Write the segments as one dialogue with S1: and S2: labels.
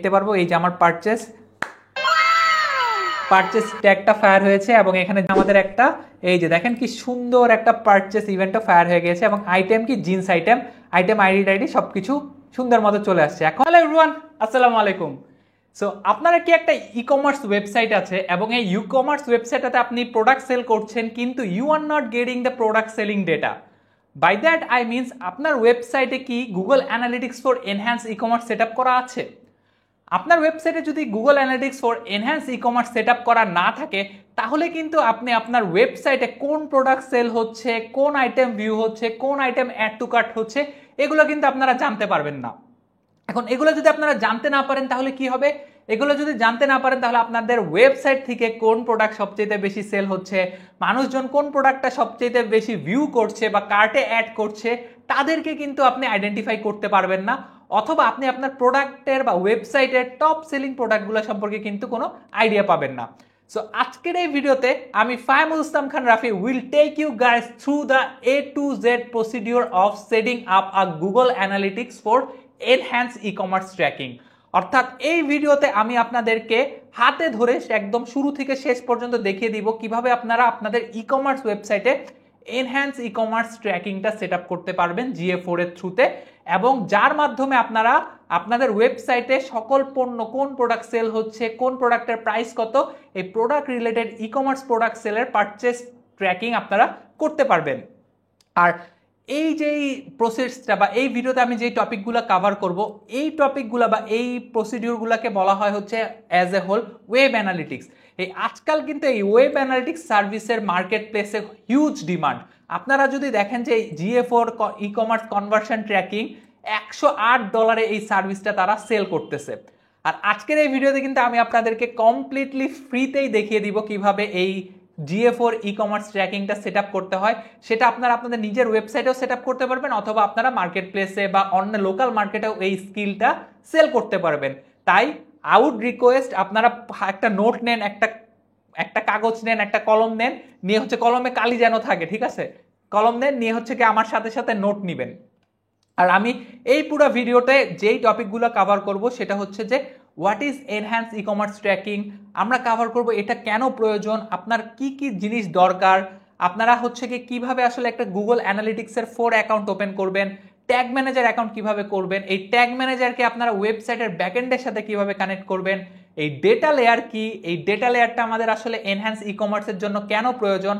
S1: দেখতে পারবো এই যে আমার পারচেস ট্যাগটা ফায়ার হয়েছে এবং এখানে আমাদের একটা এই যে দেখেন কি সুন্দর একটা পারচেস ইভেন্টও ফায়ার হয়ে গেছে এবং আইটেম কি জিন্স আইটেম আইডি সবকিছু সুন্দর মতো চলে আসছে। এখন হ্যালো এভরিওয়ান, আসসালামু আলাইকুম। সো আপনারা কি একটা ই কমার্স ওয়েবসাইট আছে এবং এই ই কমার্স ওয়েবসাইটটাতে আপনি প্রোডাক্ট সেল করছেন কিন্তু you are not getting the product selling data. By that I means আপনার ওয়েবসাইটে কি Google Analytics for enhance e commerce set up করা আছে? আপনার ওয়েবসাইটে যদি Google Analytics for enhance e commerce set up করা না থাকে তাহলে কিন্তু আপনি আপনার ওয়েবসাইটে কোন প্রোডাক্ট সেল হচ্ছে, কোন আইটেম ভিউ হচ্ছে, কোন আইটেম অ্যাড টু কার্ট হচ্ছে এগুলো কিন্তু আপনারা জানতে পারবেন না। এখন এগুলো যদি আপনারা জানতে না পারেন তাহলে কি হবে? এগুলো যদি জানতে না পারেন তাহলে আপনাদের ওয়েবসাইট থেকে কোন প্রোডাক্ট সবচেয়ে বেশি সেল হচ্ছে, মানুষজন কোন প্রোডাক্টটা সবচেয়ে বেশি ভিউ করছে বা কার্টে অ্যাড করছে তাদেরকে কিন্তু আপনি আইডেন্টিফাই করতে পারবেন না, অথবা আপনি আপনার প্রোডাক্টের বা ওয়েবসাইটের টপ সেলিং প্রোডাক্টগুলো সম্পর্কে কিন্তু কোনো আইডিয়া পাবেন না। সো আজকের এই ভিডিওতে আমি Fahimul Islam Khan Rafi will take you guys through the A to Z procedure of setting up a Google Analytics for enhance e commerce tracking. অর্থাৎ এই ভিডিওতে আমি আপনাদেরকে হাতে ধরে একদম শুরু থেকে শেষ পর্যন্ত দেখিয়ে দিব কিভাবে আপনারা আপনাদের ই কমার্স ওয়েবসাইটে এনহ্যান্স ই কমার্স ট্র্যাকিংটা সেট আপ করতে পারবেন GA4 এর থ্রুতে, এবং যার মাধ্যমে আপনারা আপনাদের ওয়েবসাইটে সকল পণ্য কোন প্রোডাক্ট সেল হচ্ছে, কোন প্রোডাক্টের প্রাইস কত, এই product related e commerce product সেলের পারচেস ট্র্যাকিং আপনারা করতে পারবেন। আর এই যেই প্রসেসটা বা এই ভিডিওতে আমি যেই টপিকগুলো কভার করব এই টপিকগুলো বা এই প্রসিডিওরগুলোকে বলা হয় হচ্ছে as a whole web analytics. এই আজকাল কিন্তু এই ওয়েব অ্যানালিটিক্স সার্ভিসের মার্কেট প্লেসে হিউজ ডিমান্ড। আপনারা যদি দেখেন যে GA4 e commerce conversion tracking $108 এই সার্ভিসটা তারা সেল করতেছে। আর আজকের এই ভিডিওতে কিন্তু আমি আপনাদেরকে কমপ্লিটলি ফ্রিতেই দেখিয়ে দিব কিভাবে এই GA4 ই কমার্স ট্র্যাকিংটা সেট আপ করতে হয়। সেটা আপনারা আপনাদের নিজের ওয়েবসাইটেও সেট আপ করতে পারবেন, অথবা আপনারা মার্কেট প্লেসে বা অন্য লোকাল মার্কেটেও এই স্কিলটা সেল করতে পারবেন। তাই আই উড রিকোয়েস্ট আপনারা একটা নোট নেন, একটা কাগজ নেন, একটা কলম নেন, নিয়ে হচ্ছে কলমে কালি যেন থাকে, ঠিক আছে? কলম নেন, নিয়ে হচ্ছে কি আমার সাথে সাথে নোট নেবেন। আর আমি এই পুরো ভিডিওতে যেই টপিকগুলো কভার করব সেটা হচ্ছে যে what is enhance e commerce tracking, আমরা কভার করব এটা কেন প্রয়োজন, আপনার কি কি জিনিস দরকার, আপনারা হচ্ছে কি কিভাবে আসলে একটা গুগল অ্যানালিটিক্সের 4 অ্যাকাউন্ট ওপেন করবেন, ট্যাগ ম্যানেজার অ্যাকাউন্ট কিভাবে করবেন, এই ট্যাগ ম্যানেজারকে আপনারা ওয়েবসাইটের ব্যাকএন্ডের সাথে কিভাবে কানেক্ট করবেন, এই ডেটা লেয়ার কি, এই ডেটা লেয়ারটা আমাদের আসলে এনহ্যান্স ই কমার্সের জন্য কেন প্রয়োজন,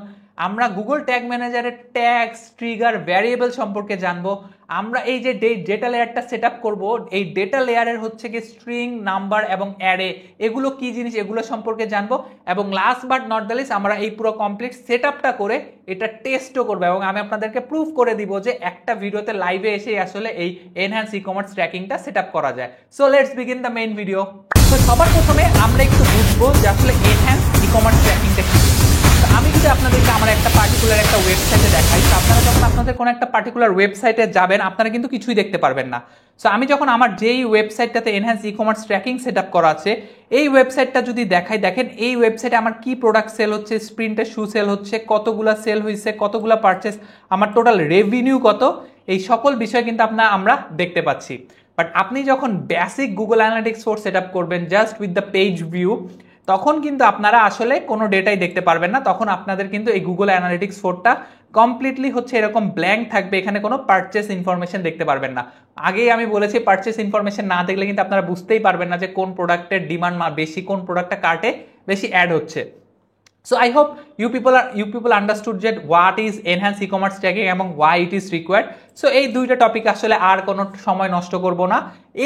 S1: আমরা গুগল ট্যাগ ম্যানেজারের ট্যাগস, ট্রিগার, ভ্যারিয়েবল সম্পর্কে জানবো, আমরা এই যে ডেটা লেয়ারটা সেট আপ করবো এই ডেটা লেয়ারের হচ্ছে কি স্ট্রিং, নাম্বার এবং অ্যারে এগুলো কি জিনিস এগুলো সম্পর্কে জানবো, এবং last but not the least আমরা এই পুরো কমপ্লিট সেট আপটা করে এটা টেস্টও করবো এবং আমি আপনাদেরকে প্রুফ করে দিব যে একটা ভিডিওতে লাইভে এসে আসলে এই এনহ্যান্স ই কমার্স ট্র্যাকিংটা সেট আপ করা যায়। So let's begin the main video. তো সবার প্রথমে আমরা একটু বুঝবো যে আসলে এনহ্যান্স ই কমার্স ট্র্যাকিংটা কি। আমি যদি আপনাদেরকে আমার একটা পার্টিকুলার একটা ওয়েবসাইটে দেখাই, তো আপনারা যখন আপনাদের কোনো একটা পার্টিকুলার ওয়েবসাইটে যাবেন আপনারা কিন্তু কিছুই দেখতে পারবেন না। সো আমি যখন আমার যেই ওয়েবসাইটটাতে enhance e commerce tracking set up করা আছে এই ওয়েবসাইটটা যদি দেখাই, দেখেন এই ওয়েবসাইটে আমার কি প্রোডাক্ট সেল হচ্ছে, স্প্রিন্টের শু সেল হচ্ছে, কতগুলা সেল হয়েছে, কতগুলা পারচেস, আমার টোটাল রেভিনিউ কত, এই সকল বিষয় কিন্তু আমরা দেখতে পাচ্ছি। বাট আপনি যখন basic Google analytics four set up করবেন just with the page view, তখন কিন্তু আপনারা আসলে কোনো ডেটাই দেখতে পারবেন না। তখন আপনাদের কিন্তু এই গুগল অ্যানালিটিক্স 4টা কমপ্লিটলি হচ্ছে এরকম ব্ল্যাঙ্ক থাকবে, এখানে কোনো পারচেস ইনফরমেশন দেখতে পারবেন না। আগেই আমি বলেছি পারচেস ইনফরমেশন না দেখলে কিন্তু আপনারা বুঝতেই পারবেন না যে কোন প্রোডাক্টের ডিমান্ড বেশি, কোন প্রোডাক্টটা কার্টে বেশি অ্যাড হচ্ছে। So I hope you people understood that what is enhanced e-commerce tracking এবং why it is required. So এই দুইটা টপিক আসলে আর কোনো সময় নষ্ট করব না,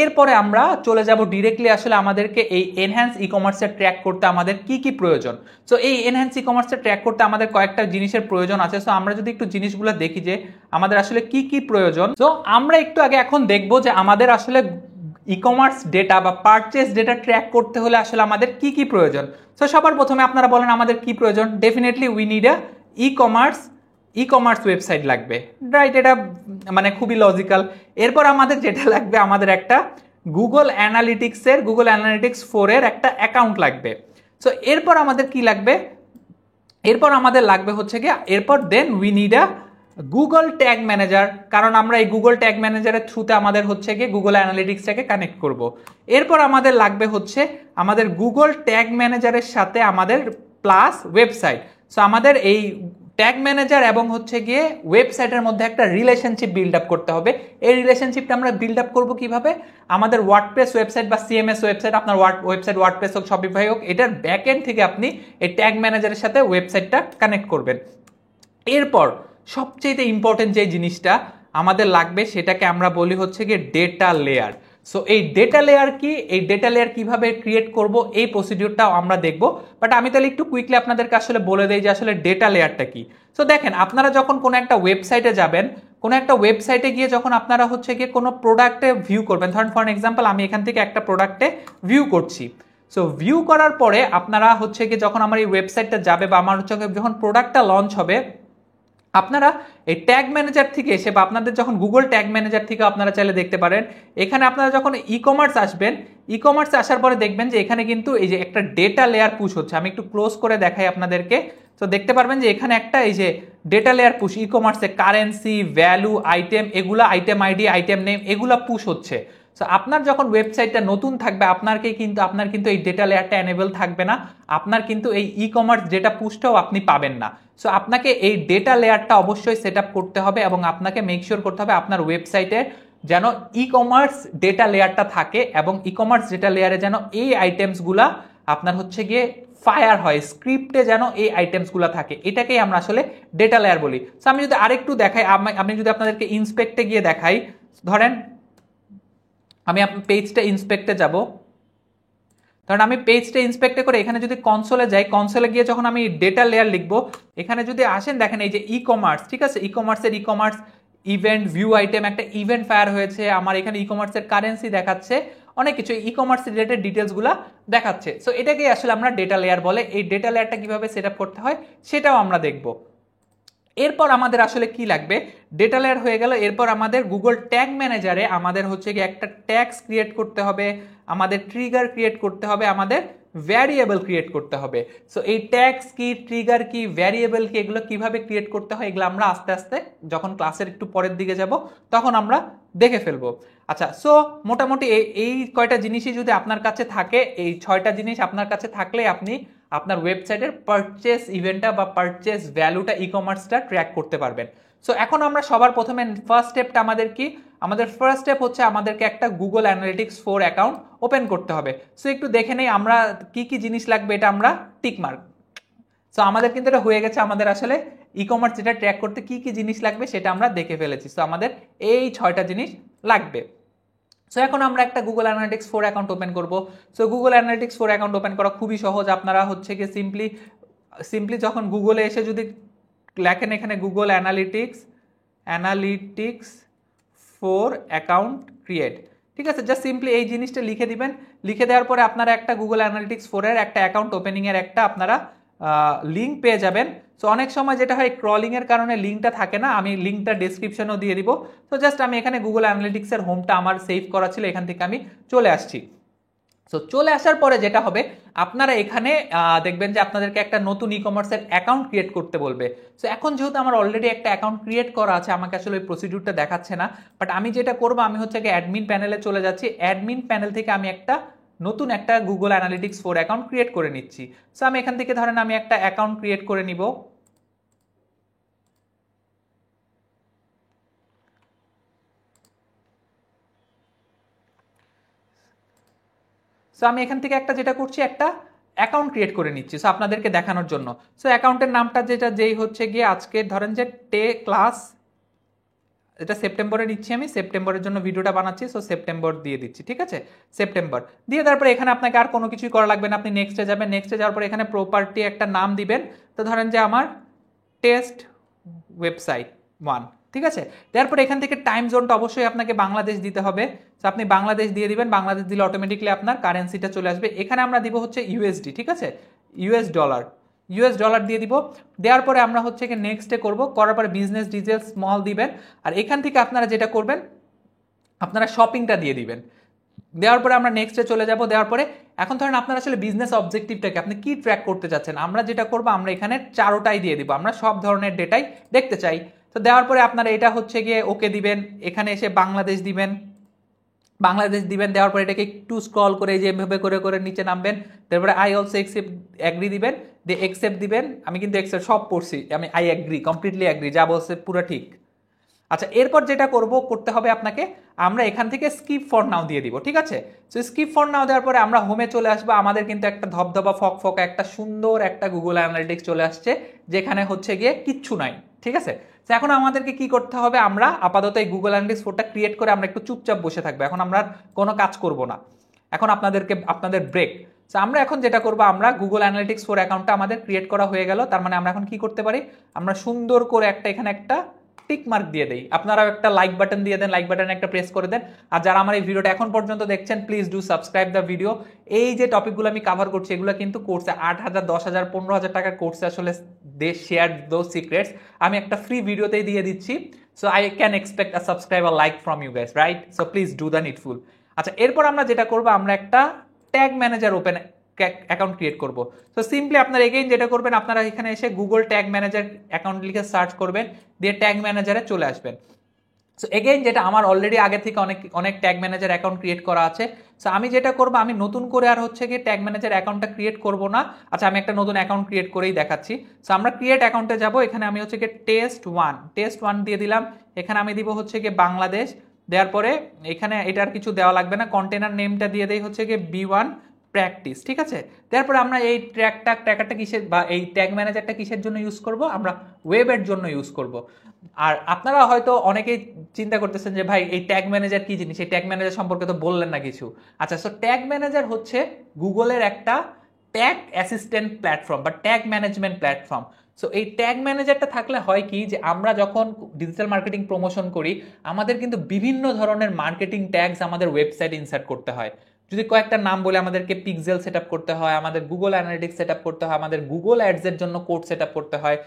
S1: এরপরে আমরা চলে যাব ডিরেক্টলি আসলে আমাদেরকে এই এনহ্যান্স ই কমার্সের ট্র্যাক করতে আমাদের কি কি প্রয়োজন। সো এই এনহ্যান্স ই কমার্সের ট্র্যাক করতে আমাদের কয়েকটা জিনিসের প্রয়োজন আছে। সো আমরা যদি একটু জিনিসগুলো দেখি যে আমাদের আসলে কি কি প্রয়োজন। সো আমরা একটু আগে এখন দেখবো যে আমাদের আসলে ই কমার্স ডেটা বা পারচেস ডেটা ট্র্যাক করতে হলে আসলে আমাদের কি কি প্রয়োজন। সো সবার প্রথমে আপনারা বলেন আমাদের কি প্রয়োজন? Definitely we need a e commerce website লাগবে, রাইট? এটা মানে খুবই লজিক্যাল। এরপর আমাদের যেটা লাগবে, আমাদের একটা গুগল অ্যানালিটিক্স 4 এর একটা অ্যাকাউন্ট লাগবে। সো এরপর আমাদের কি লাগবে? এরপর আমাদের লাগবে হচ্ছে কি, এরপর then we need a Google tag manager, কারণ আমরা এই গুগল ট্যাগ ম্যানেজারের থ্রুতে আমাদের হচ্ছে গিয়ে গুগল অ্যানালিটিক্সটাকে কানেক্ট করব। এরপর আমাদের লাগবে হচ্ছে আমাদের গুগল ট্যাগ ম্যানেজারের সাথে আমাদের প্লাস ওয়েবসাইট। সো আমাদের এই ট্যাগ ম্যানেজার এবং হচ্ছে গিয়ে ওয়েবসাইটের মধ্যে একটা রিলেশনশিপ বিল্ড আপ করতে হবে। এই রিলেশনশিপটা আমরা বিল্ড আপ করবো কিভাবে? আমাদের ওয়ার্ডপ্রেস ওয়েবসাইট বা সিএমএস ওয়েবসাইট, আপনার ওয়েবসাইট ওয়ার্ডপ্রেস হোক, শপিফাই হোক, এটার ব্যাক এন্ড থেকে আপনি এই ট্যাগ ম্যানেজারের সাথে ওয়েবসাইটটা কানেক্ট করবেন। এরপর সবচেয়ে ইম্পর্টেন্ট যে জিনিসটা আমাদের লাগবে সেটাকে আমরা বলি হচ্ছে গিয়ে ডেটা লেয়ার। সো এই ডেটা লেয়ার কি, এই ডেটা লেয়ার কিভাবে ক্রিয়েট করব, এই প্রসিডিউরটাও আমরা দেখব। বাট আমি তাহলে একটু কুইকলি আপনাদেরকে আসলে বলে দেই যে আসলে ডেটা লেয়ারটা কি। সো দেখেন, আপনারা যখন কোনো একটা ওয়েবসাইটে যাবেন, কোনো একটা ওয়েবসাইটে গিয়ে যখন আপনারা হচ্ছে গিয়ে কোনো প্রোডাক্টে ভিউ করবেন, ধরেন ফর এক্সাম্পল আমি এখান থেকে একটা প্রোডাক্টে ভিউ করছি। সো ভিউ করার পরে আপনারা হচ্ছে গিয়ে যখন আমার এই ওয়েবসাইটটা যাবে বা আমার হচ্ছে যখন প্রোডাক্টটা লঞ্চ হবে, আপনারা এই ট্যাগ ম্যানেজার থেকে এসে বা আপনাদের যখন গুগল ট্যাগ ম্যানেজার থেকে আপনারা চাইলে দেখতে পারেন, এখানে আপনারা যখন ই কমার্স আসবেন, ই কমার্সে আসার পরে দেখবেন যে এখানে কিন্তু এই যে একটা ডেটা লেয়ার পুশ হচ্ছে। আমি একটু ক্লোজ করে দেখাই আপনাদেরকে। তো দেখতে পারবেন যে এখানে একটা এই যে ডেটা লেয়ার পুশ, ই কমার্সে কারেন্সি, ভ্যালু, আইটেম, এগুলা আইটেম আইডি, আইটেম নেম, এগুলা পুশ হচ্ছে। সো আপনার যখন ওয়েবসাইটটা নতুন থাকবে আপনার কিন্তু এই ডেটা লেয়ারটা এনেবল থাকবে না, আপনার কিন্তু এই ই কমার্স ডেটা পুশটাও আপনি পাবেন না। সো আপনাকে এই ডেটা লেয়ারটা অবশ্যই সেট আপ করতে হবে এবং আপনাকে মেক শিওর করতে হবে আপনার ওয়েবসাইটের যেন ই কমার্স ডেটা লেয়ারটা থাকে এবং ই কমার্স ডেটা লেয়ারে যেন এই আইটেমসগুলা আপনার হচ্ছে গিয়ে ফায়ার হয়, স্ক্রিপ্টে যেন এই আইটেমসগুলো থাকে, এটাকেই আমরা আসলে ডেটা লেয়ার বলি। সো আমি যদি আরেকটু দেখাই, আমি যদি আপনাদেরকে ইন্সপেক্টে গিয়ে দেখাই, ধরেন আমি আপনার পেজটা ইন্সপেক্টে যাব, কারণ আমি পেজটা ইন্সপেক্টে করে এখানে যদি কনসোলে যাই, কনসোলে গিয়ে যখন আমি ডেটা লেয়ার লিখবো, এখানে যদি আসেন দেখেন এই যে ই কমার্স, ঠিক আছে, ই কমার্সের e commerce event view item, একটা ইভেন্ট ফায়ার হয়েছে আমার এখানে, ই কমার্সের কারেন্সি দেখাচ্ছে, অনেক কিছু ই কমার্স রিলেটেড ডিটেলসগুলো দেখাচ্ছে। সো এটাকেই আসলে আমরা ডেটা লেয়ার বলে। এই ডেটা লেয়ারটা কিভাবে সেট আপ করতে হয় সেটাও আমরা দেখবো। এরপর আমাদের আসলে কি লাগবে, ডেটা লেয়ার হয়ে গেল। এরপর আমাদের গুগল ট্যাগ ম্যানেজারে আমাদের হচ্ছে কি একটা ট্যাগস ক্রিয়েট করতে হবে, আমাদের ট্রিগার ক্রিয়েট করতে হবে, আমাদের ভ্যারিয়েবল ক্রিয়েট করতে হবে। সো এই ট্যাগস কি, ট্রিগার কি, ভ্যারিয়েবল কি, এগুলো কিভাবে ক্রিয়েট করতে হয় এগুলো আমরা আস্তে আস্তে যখন ক্লাসের একটু পরের দিকে যাব তখন আমরা দেখে ফেলবো। আচ্ছা, সো মোটামুটি এই কয়টা জিনিসই যদি আপনার কাছে থাকে, এই 6টা জিনিস আপনার কাছে থাকলে আপনি আপনার ওয়েবসাইটের পারচেস ইভেন্টটা বা পারচেস ভ্যালুটা, ই কমার্সটা ট্র্যাক করতে পারবেন। সো এখন আমরা সবার প্রথমে ফার্স্ট স্টেপটা আমাদের কি, আমাদের ফার্স্ট স্টেপ হচ্ছে আমাদেরকে একটা গুগল অ্যানালিটিক্স 4 অ্যাকাউন্ট ওপেন করতে হবে। সো একটু দেখে নেই আমরা কি কি জিনিস লাগবে, এটা আমরা টিক মার্ক। সো আমাদের কিন্তু এটা হয়ে গেছে, আমাদের আসলে ই কমার্স যেটা ট্র্যাক করতে কি কি জিনিস লাগবে সেটা আমরা দেখে ফেলেছি। সো আমাদের এই 6টা জিনিস লাগবে। সো এখন আমরা একটা গুগল অ্যানালিটিক্স 4 অ্যাকাউন্ট ওপেন করব। So Google analytics 4 account open করা খুবই সহজ। আপনারা হচ্ছে কি সিম্পলি যখন গুগলে এসে যদি লেখেন এখানে গুগল অ্যানালিটিক্স 4 অ্যাকাউন্ট ক্রিয়েট, ঠিক আছে, জাস্ট সিম্পলি এই জিনিসটা লিখে দিবেন। লিখে দেওয়ার পরে আপনারা একটা গুগল অ্যানালিটিক্স 4 এর একটা অ্যাকাউন্ট ওপেনিং এর একটা আপনারা লিঙ্ক পেয়ে যাবেন। সো অনেক সময় যেটা হয় ক্রলিং এর কারণে লিঙ্কটা থাকে না, আমি লিঙ্কটা ডেসক্রিপশনেও দিয়ে দিব। তো জাস্ট আমি এখানে গুগল অ্যানালিটিক্স এর হোমটা আমার সেভ করা ছিল, এখান থেকে আমি চলে আসছি। সো চলে আসার পরে যেটা হবে, আপনারা এখানে দেখবেন যে আপনাদেরকে একটা নতুন ই কমার্সের অ্যাকাউন্ট ক্রিয়েট করতে বলবে। সো এখন যেহেতু আমার অলরেডি একটা অ্যাকাউন্ট ক্রিয়েট করা আছে, আমাকে আসলে ওই প্রসিডিউরটা দেখাচ্ছে না, বাট আমি যেটা করবো আমি হচ্ছে অ্যাডমিন প্যানেলে চলে যাচ্ছি। অ্যাডমিন প্যানেল থেকে আমি একটা নতুন একটা গুগল অ্যানালিটিক্স 4 অ্যাকাউন্ট ক্রিয়েট করে নিচ্ছি। সো আমি এখান থেকে ধরেন আমি একটা অ্যাকাউন্ট ক্রিয়েট করে নিব। সো আমি এখান থেকে একটা যেটা করছি, একটা অ্যাকাউন্ট ক্রিয়েট করে নিচ্ছি সো আপনাদেরকে দেখানোর জন্য। সো অ্যাকাউন্টের নামটা যেই হচ্ছে গিয়ে আজকে ধরেন যে ক্লাস, এটা সেপ্টেম্বরে নিচ্ছি, আমি সেপ্টেম্বরের জন্য ভিডিওটা বানাচ্ছি। সো সেপ্টেম্বর দিয়ে দিচ্ছি, ঠিক আছে, সেপ্টেম্বর দিয়ে তারপরে এখানে আপনাকে আর কোনো কিছুই করা লাগবে না। আপনি নেক্সটে যাবেন, নেক্সটে যাওয়ার পরে এখানে প্রপার্টি একটা নাম দিবেন। তো ধরেন যে আমার টেস্ট ওয়েবসাইট 1, ঠিক আছে। তারপরে এখান থেকে টাইম জোনটা অবশ্যই আপনাকে বাংলাদেশ দিতে হবে। তো আপনি বাংলাদেশ দিয়ে দিবেন, বাংলাদেশ দিলে অটোমেটিকলি আপনার কারেন্সিটা চলে আসবে। এখানে আমরা দিব হচ্ছে ইউএসডি, ঠিক আছে, ইউএস ডলার দিয়ে দিব। দেওয়ার পরে আমরা হচ্ছে কি নেক্সটে করব, করার পরে বিজনেস ডিটেলস স্মল দিবেন। আর এখান থেকে আপনারা যেটা করবেন, আপনারা শপিংটা দিয়ে দিবেন। দেওয়ার পরে আমরা নেক্সটে চলে যাব। দেওয়ার পরে এখন ধরেন আপনার আসলে বিজনেস অবজেক্টিভটাকে আপনি কি ট্র্যাক করতে চাচ্ছেন, আমরা যেটা করব আমরা এখানে 4টাই দিয়ে দিব। আমরা সব ধরনের ডেটাই দেখতে চাই। তো দেওয়ার পরে আপনারা এটা হচ্ছে গিয়ে ওকে দিবেন, এখানে এসে বাংলাদেশ দিবেন, দেওয়ার পরে এটাকে একটু স্ক্রল করে যে এভাবে করে করে নিচে নামবেন, তারপরে আই অলসো একসেপ্ট অ্যাগ্রি দিবেন, দিয়ে একসেপ্ট দিবেন। আমি কিন্তু একসেপ্ট সব পড়ছি, আমি আই অ্যাগ্রি, কমপ্লিটলি অ্যাগ্রি, যা বলছে পুরো ঠিক। আচ্ছা, এরপর যেটা করতে হবে আপনাকে, আমরা এখান থেকে স্কিপ ফর নাও দিয়ে দিব, ঠিক আছে? সো স্কিপ ফর নাও দেওয়ার পরে আমরা হোমে চলে আসবো। আমাদের কিন্তু একটা ধবধবা ফকফকা একটা সুন্দর একটা গুগল অ্যানালিটিক্স চলে আসছে, যেখানে হচ্ছে গিয়ে কিচ্ছু নাই, ঠিক আছে? তো এখন আমাদেরকে কি করতে হবে, আমরা আপাতত এই গুগল অ্যানালিটিক্স 4টা ক্রিয়েট করে আমরা একটু চুপচাপ বসে থাকবো, এখন আমরা কোনো কাজ করব না, এখন আপনাদের ব্রেক। তো আমরা এখন যেটা করবো, আমরা গুগল অ্যানালিটিক্স 4 অ্যাকাউন্টটা আমাদের ক্রিয়েট করা হয়ে গেল। তার মানে আমরা এখন কি করতে পারি, আমরা সুন্দর করে এখানে একটা টিক মার্ক দিয়ে দেই, আপনারাও একটা লাইক বাটন দিয়ে দেন, লাইক বাটনে একটা প্রেস করে দেন। আর যারা আমার এই ভিডিওটা এখন পর্যন্ত দেখছেন, please do subscribe the video. এই যে টপিকগুলো আমি কভার করছি, এগুলো কিন্তু কোর্সে 8,000, 10,000, 15,000 টাকার কোর্সে আসলে দে শেয়ার দোজ সিক্রেটস আমি একটা ফ্রি ভিডিওতেই দিয়ে দিচ্ছি। So I can expect a subscriber like from you guys, right? So please do the needful. আচ্ছা, এরপর আমরা যেটা করবো, আমরা একটা ট্যাগ ম্যানেজার অ্যাকাউন্ট ক্রিয়েট করব। সো সিম্পলি আপনারা এগেইন যেটা করবেন, আপনারা এখানে এসে গুগল ট্যাগ ম্যানেজার অ্যাকাউন্ট লিখে সার্চ করবেন, দিয়ে ট্যাগ ম্যানেজারে চলে আসবেন। সো এগেইন যেটা আমার অলরেডি আগে থেকে অনেক ট্যাগ ম্যানেজার অ্যাকাউন্ট ক্রিয়েট করা আছে। সো আমি যেটা করবো, আমি নতুন করে আর হচ্ছে গিয়ে ট্যাগ ম্যানেজার অ্যাকাউন্টটা ক্রিয়েট করব না। আচ্ছা, আমি একটা নতুন অ্যাকাউন্ট ক্রিয়েট করেই দেখাচ্ছি। সো আমরা ক্রিয়েট অ্যাকাউন্টে যাব, এখানে আমি হচ্ছে গিয়ে টেস্ট ওয়ান দিয়ে দিলাম, এখানে আমি দিব হচ্ছে গিয়ে বাংলাদেশ। দেওয়ার পরে এখানে এটার কিছু দেওয়া লাগবে না, কন্টেনার নেমটা দিয়ে দেই হচ্ছে গিয়ে B1 প্র্যাকটিস, ঠিক আছে? তারপরে আমরা এই ট্র্যাকারটা কিসের বা এই ট্যাগ ম্যানেজারটা কিসের জন্য ইউজ করব, আমরা ওয়েবের জন্য ইউজ করব। আর আপনারা হয়তো অনেকেই চিন্তা করতেছেন যে ভাই এই ট্যাগ ম্যানেজার কি জিনিস, এই ট্যাগ ম্যানেজার সম্পর্কে তো বললেন না কিছু। আচ্ছা, সো ট্যাগ ম্যানেজার হচ্ছে গুগলের একটা ট্যাগ অ্যাসিস্ট্যান্ট প্ল্যাটফর্ম বা ট্যাগ ম্যানেজমেন্ট প্ল্যাটফর্ম। সো এই ট্যাগ ম্যানেজারটা থাকলে হয় কি, যে আমরা যখন ডিজিটাল মার্কেটিং প্রমোশন করি, আমাদের কিন্তু বিভিন্ন ধরনের মার্কেটিং ট্যাগস আমাদের ওয়েবসাইট ইনসার্ট করতে হয়। যদি কয়েকটা নাম বলে, আমাদেরকে পিক্সেল সেট আপ করতে হয়, আমাদের গুগল অ্যানালিটিক্স সেট আপ করতে হয়, আমাদের গুগল অ্যাডসের জন্য কোড সেট আপ করতে হয়।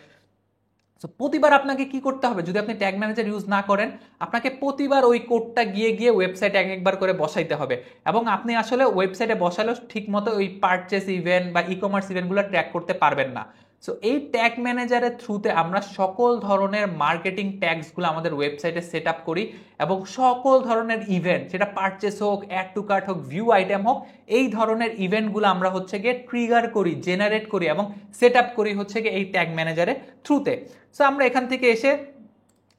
S1: সো প্রতিবার আপনাকে কি করতে হবে, যদি আপনি ট্যাগ ম্যানেজার ইউজ না করেন, আপনাকে প্রতিবার ওই কোডটা গিয়ে ওয়েবসাইটে একবার করে বসাইতে হবে, এবং আপনি আসলে ওয়েবসাইটে বসালেও ঠিক মতো ওই পারচেস ইভেন্ট বা ই কমার্স ইভেন্টগুলো ট্র্যাক করতে পারবেন না। সো এই ট্যাগ ম্যানেজারের থ্রুতে আমরা সকল ধরনের মার্কেটিং ট্যাগসগুলো আমাদের ওয়েবসাইটে সেট আপ করি, এবং সকল ধরনের ইভেন্ট, সেটা পারচেস হোক, অ্যাড টু কার্ট হোক, ভিউ আইটেম হোক, এই ধরনের ইভেন্টগুলো আমরা হচ্ছে গিয়ে ট্রিগার করি, জেনারেট করি এবং সেট আপ করি হচ্ছে গিয়ে এই ট্যাগ ম্যানেজারের থ্রুতে। সো আমরা এখান থেকে এসে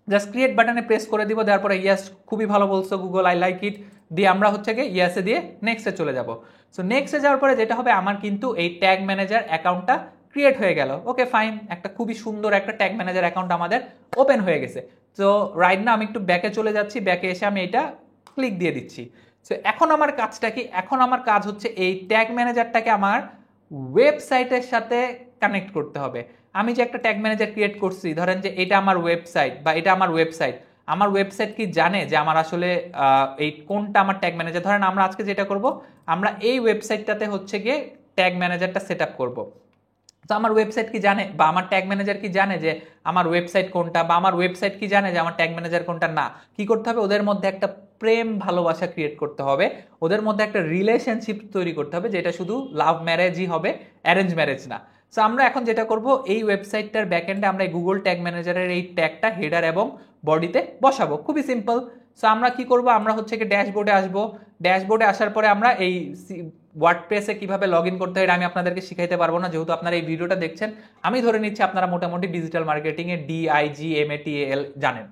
S1: জাস্ট ক্রিয়েট বাটনে প্রেস করে দিব, দেওয়ার পরে ইয়াস, খুবই ভালো বলছো গুগল, আই লাইক ইট, দিয়ে আমরা হচ্ছে গিয়ে ইয়াসে দিয়ে নেক্সটে চলে যাব। সো নেক্সটে যাওয়ার পরে যেটা হবে, আমার কিন্তু এই ট্যাগ ম্যানেজার অ্যাকাউন্টটা ক্রিয়েট হয়ে গেল। ওকে ফাইন, একটা খুবই সুন্দর একটা ট্যাগ ম্যানেজার অ্যাকাউন্ট আমাদের ওপেন হয়ে গেছে। তো রাইট না আমি একটু ব্যাকে চলে যাচ্ছি, ব্যাকে এসে আমি এটা ক্লিক দিয়ে দিচ্ছি। সো এখন আমার কাজটা কি, এখন আমার কাজ হচ্ছে এই ট্যাগ ম্যানেজারটাকে আমার ওয়েবসাইটের সাথে কানেক্ট করতে হবে। আমি যে একটা ট্যাগ ম্যানেজার ক্রিয়েট করছি, ধরেন যে এটা আমার ওয়েবসাইট বা এটা আমার ওয়েবসাইট, আমার ওয়েবসাইট কি জানে যে আমার আসলে এই কোনটা আমার ট্যাগ ম্যানেজার? ধরেন আমরা আজকে যেটা করব, আমরা এই ওয়েবসাইটটাতে হচ্ছে গিয়ে ট্যাগ ম্যানেজারটা সেট আপ করবো। তো আমার ওয়েবসাইট কি জানে বা আমার ট্যাগ ম্যানেজার কি জানে যে আমার ওয়েবসাইট কোনটা, বা আমার ওয়েবসাইট কি জানে যে আমার ট্যাগ ম্যানেজার কোনটা? না। কি করতে হবে, ওদের মধ্যে একটা প্রেম ভালোবাসা ক্রিয়েট করতে হবে, ওদের মধ্যে একটা রিলেশনশিপ তৈরি করতে হবে, যেটা শুধু লাভ ম্যারেজই হবে, অ্যারেঞ্জ ম্যারেজ না। সো আমরা এখন যেটা করব, এই ওয়েবসাইটটার ব্যাকএন্ডে আমরা এই গুগল ট্যাগ ম্যানেজারের এই ট্যাগটা হেডার এবং বডিতে বসাবো, খুবই সিম্পল। সো আমরা কি করব, আমরা হচ্ছে কি ড্যাশবোর্ডে আসবো, ড্যাশবোর্ডে আসার পরে আমরা এই ওয়ার্ডপ্রেসে কিভাবে লগ ইন করতে হয় এটা আমি আপনাদেরকে শিখাইতে পারবো না, যেহেতু আপনারা এই ভিডিওটা দেখছেন। আমি ধরে নিচ্ছি আপনারা মোটামুটি ডিজিটাল মার্কেটিং এ DIGMATAL জানেন,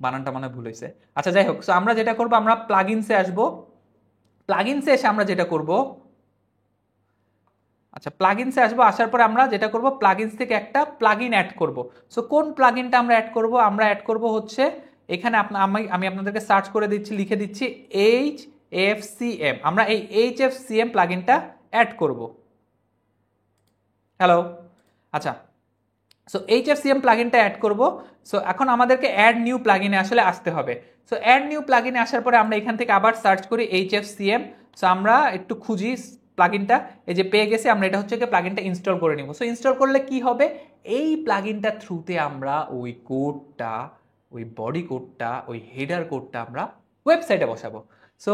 S1: বানানটা মানে ভুল হয়েছে। আচ্ছা যাই হোক, সো আমরা যেটা করবো, আমরা প্লাগইনসে আসবো, প্লাগইনসে এসে আমরা যেটা করব, আচ্ছা প্লাগইনসে আসবো, আসার পরে আমরা যেটা করব, প্লাগইনস থেকে একটা প্লাগইন অ্যাড করব। সো কোন প্লাগইনটা আমরা অ্যাড করব, আমরা অ্যাড করব হচ্ছে এখানে আমি আপনাদেরকে সার্চ করে দিচ্ছি, লিখে দিচ্ছি HFCM। আমরা এই HFCM প্লাগইনটা অ্যাড করব। হ্যালো, আচ্ছা, সো HFCM প্লাগইনটা অ্যাড করব। সো এখন আমাদেরকে অ্যাড নিউ প্লাগইনে আসলে আসতে হবে। সো অ্যাড নিউ প্লাগইনে আসার পরে আমরা এখান থেকে আবার সার্চ করি HFCM। সো আমরা একটু খুঁজি প্লাগইনটা, এই যে পেয়ে গেছি, আমরা এটা হচ্ছে কি প্লাগইনটা ইনস্টল করে নিব। সো ইনস্টল করলে কি হবে, এই প্লাগইনটার থ্রুতে আমরা ওই কোডটা, ওই বডি কোডটা, ওই হেডার কোডটা আমরা ওয়েবসাইটে বসাবো। সো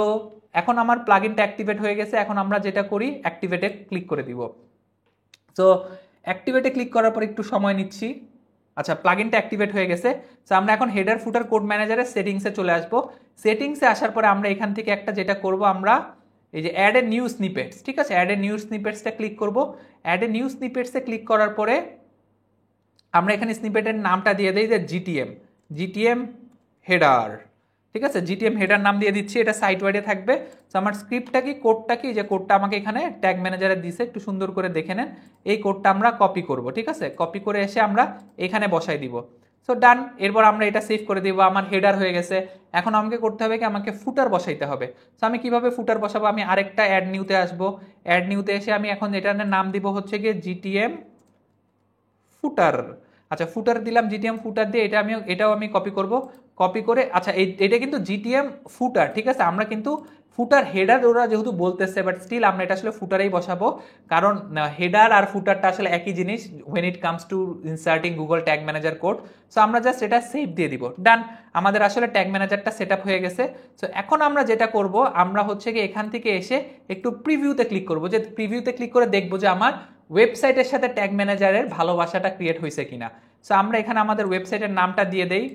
S1: এখন আমার প্লাগইনটা অ্যাক্টিভেট হয়ে গেছে। এখন আমরা যেটা করি, অ্যাক্টিভেটে ক্লিক করে দিব। সো অ্যাক্টিভেটে ক্লিক করার পর একটু সময় নিচ্ছি, আচ্ছা, প্লাগইনটা অ্যাক্টিভেট হয়ে গেছে। সো আমরা এখন হেডার ফুটার কোড ম্যানেজারের সেটিংসে চলে আসবো। সেটিংসে আসার পরে আমরা এখান থেকে একটা যেটা করব, আমরা এই যে অ্যাড এ নিউ স্নিপেটস, ঠিক আছে, অ্যাড এ নিউ স্নিপেটসটা ক্লিক করব। অ্যাড এ নিউ স্নিপেটসে ক্লিক করার পরে আমরা এখানে স্নিপেটের নামটা দিয়ে দিই যে জিটিএম হেডার, ঠিক আছে, জিটিএম হেডার নাম দিয়ে দিচ্ছি, এটা সাইট ওয়াইডে থাকবে। তো আমার স্ক্রিপ্টটা কি, কোডটা কি, যে কোডটা আমাকে এখানে ট্যাগ ম্যানেজারে দিছে, একটু সুন্দর করে দেখে নেন। এই কোডটা আমরা কপি করব, ঠিক আছে, কপি করে এসে আমরা এখানে বসাই দিব। সো ডান। এরপর আমরা এটা সেভ করে দিব, আমার হেডার হয়ে গেছে। এখন আমাকে করতে হবে কি, আমাকে ফুটার বসাইতে হবে। সো আমি কিভাবে ফুটার বসাবো, আমি আরেকটা অ্যাড নিউতে আসবো। অ্যাড নিউতে এসে আমি এখন এটার নাম দিব হচ্ছে গিয়ে জিটিএম ফুটার। আচ্ছা, ফুটার দিলাম, জিটিএম ফুটার দিয়ে এটাও আমি কপি করব। কপি করে, আচ্ছা এটা কিন্তু জিটিএম ফুটার, ঠিক আছে, আমরা কিন্তু ফুটার হেডার ওরা যেহেতু বলতেছে, বাট স্টিল আমরা এটা আসলে ফুটারেই বসাবো, কারণ হেডার আর ফুটারটা আসলে একই জিনিস when it comes to inserting Google tag manager code. So আমরা জাস্ট এটা সেভ দিয়ে দিব। ডান, আমাদের আসলে ট্যাগ ম্যানেজারটা সেট আপ হয়ে গেছে। সো এখন আমরা যেটা করব, আমরা হচ্ছে কি এখান থেকে এসে একটু প্রিভিউতে ক্লিক করব, যে প্রিভিউতে ক্লিক করে দেখবো যে আমার ওয়েবসাইটের সাথে ট্যাগ ম্যানেজারের ভালোবাসাটা ক্রিয়েট হয়েছে কিনা। সো আমরা এখানে আমাদের ওয়েবসাইটের নামটা দিয়ে দেই,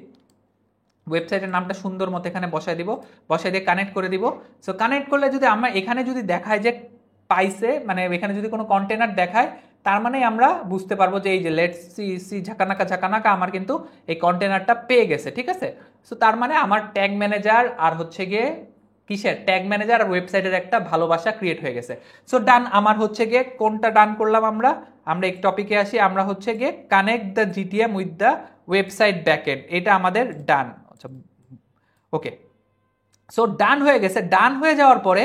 S1: ওয়েবসাইটের নামটা সুন্দর মতো এখানে বসাই দিব, বসাই দিয়ে কানেক্ট করে দিব। সো কানেক্ট করলে যদি আমরা এখানে যদি দেখায় যে পাইছে, মানে এখানে যদি কোনো কন্টেনার দেখায়, তার মানে আমরা বুঝতে পারবো যে এই যে লেটস সি ঝাঁকানাকা ঝাঁকানাকা আমার কিন্তু এই কন্টেনারটা পেয়ে গেছে, ঠিক আছে। সো তার মানে আমার ট্যাগ ম্যানেজার আর হচ্ছে গিয়ে কিসের, ট্যাগ ম্যানেজার আর ওয়েবসাইটের একটা ভালোবাসা ক্রিয়েট হয়ে গেছে। সো ডান, আমার হচ্ছে গিয়ে কোনটা ডান করলাম, আমরা এই টপিকে আসি, আমরা হচ্ছে গিয়ে connect the GTM with the website backend, এটা আমাদের ডান। ওকে, সো ডান হয়ে গেছে। ডান হয়ে যাওয়ার পরে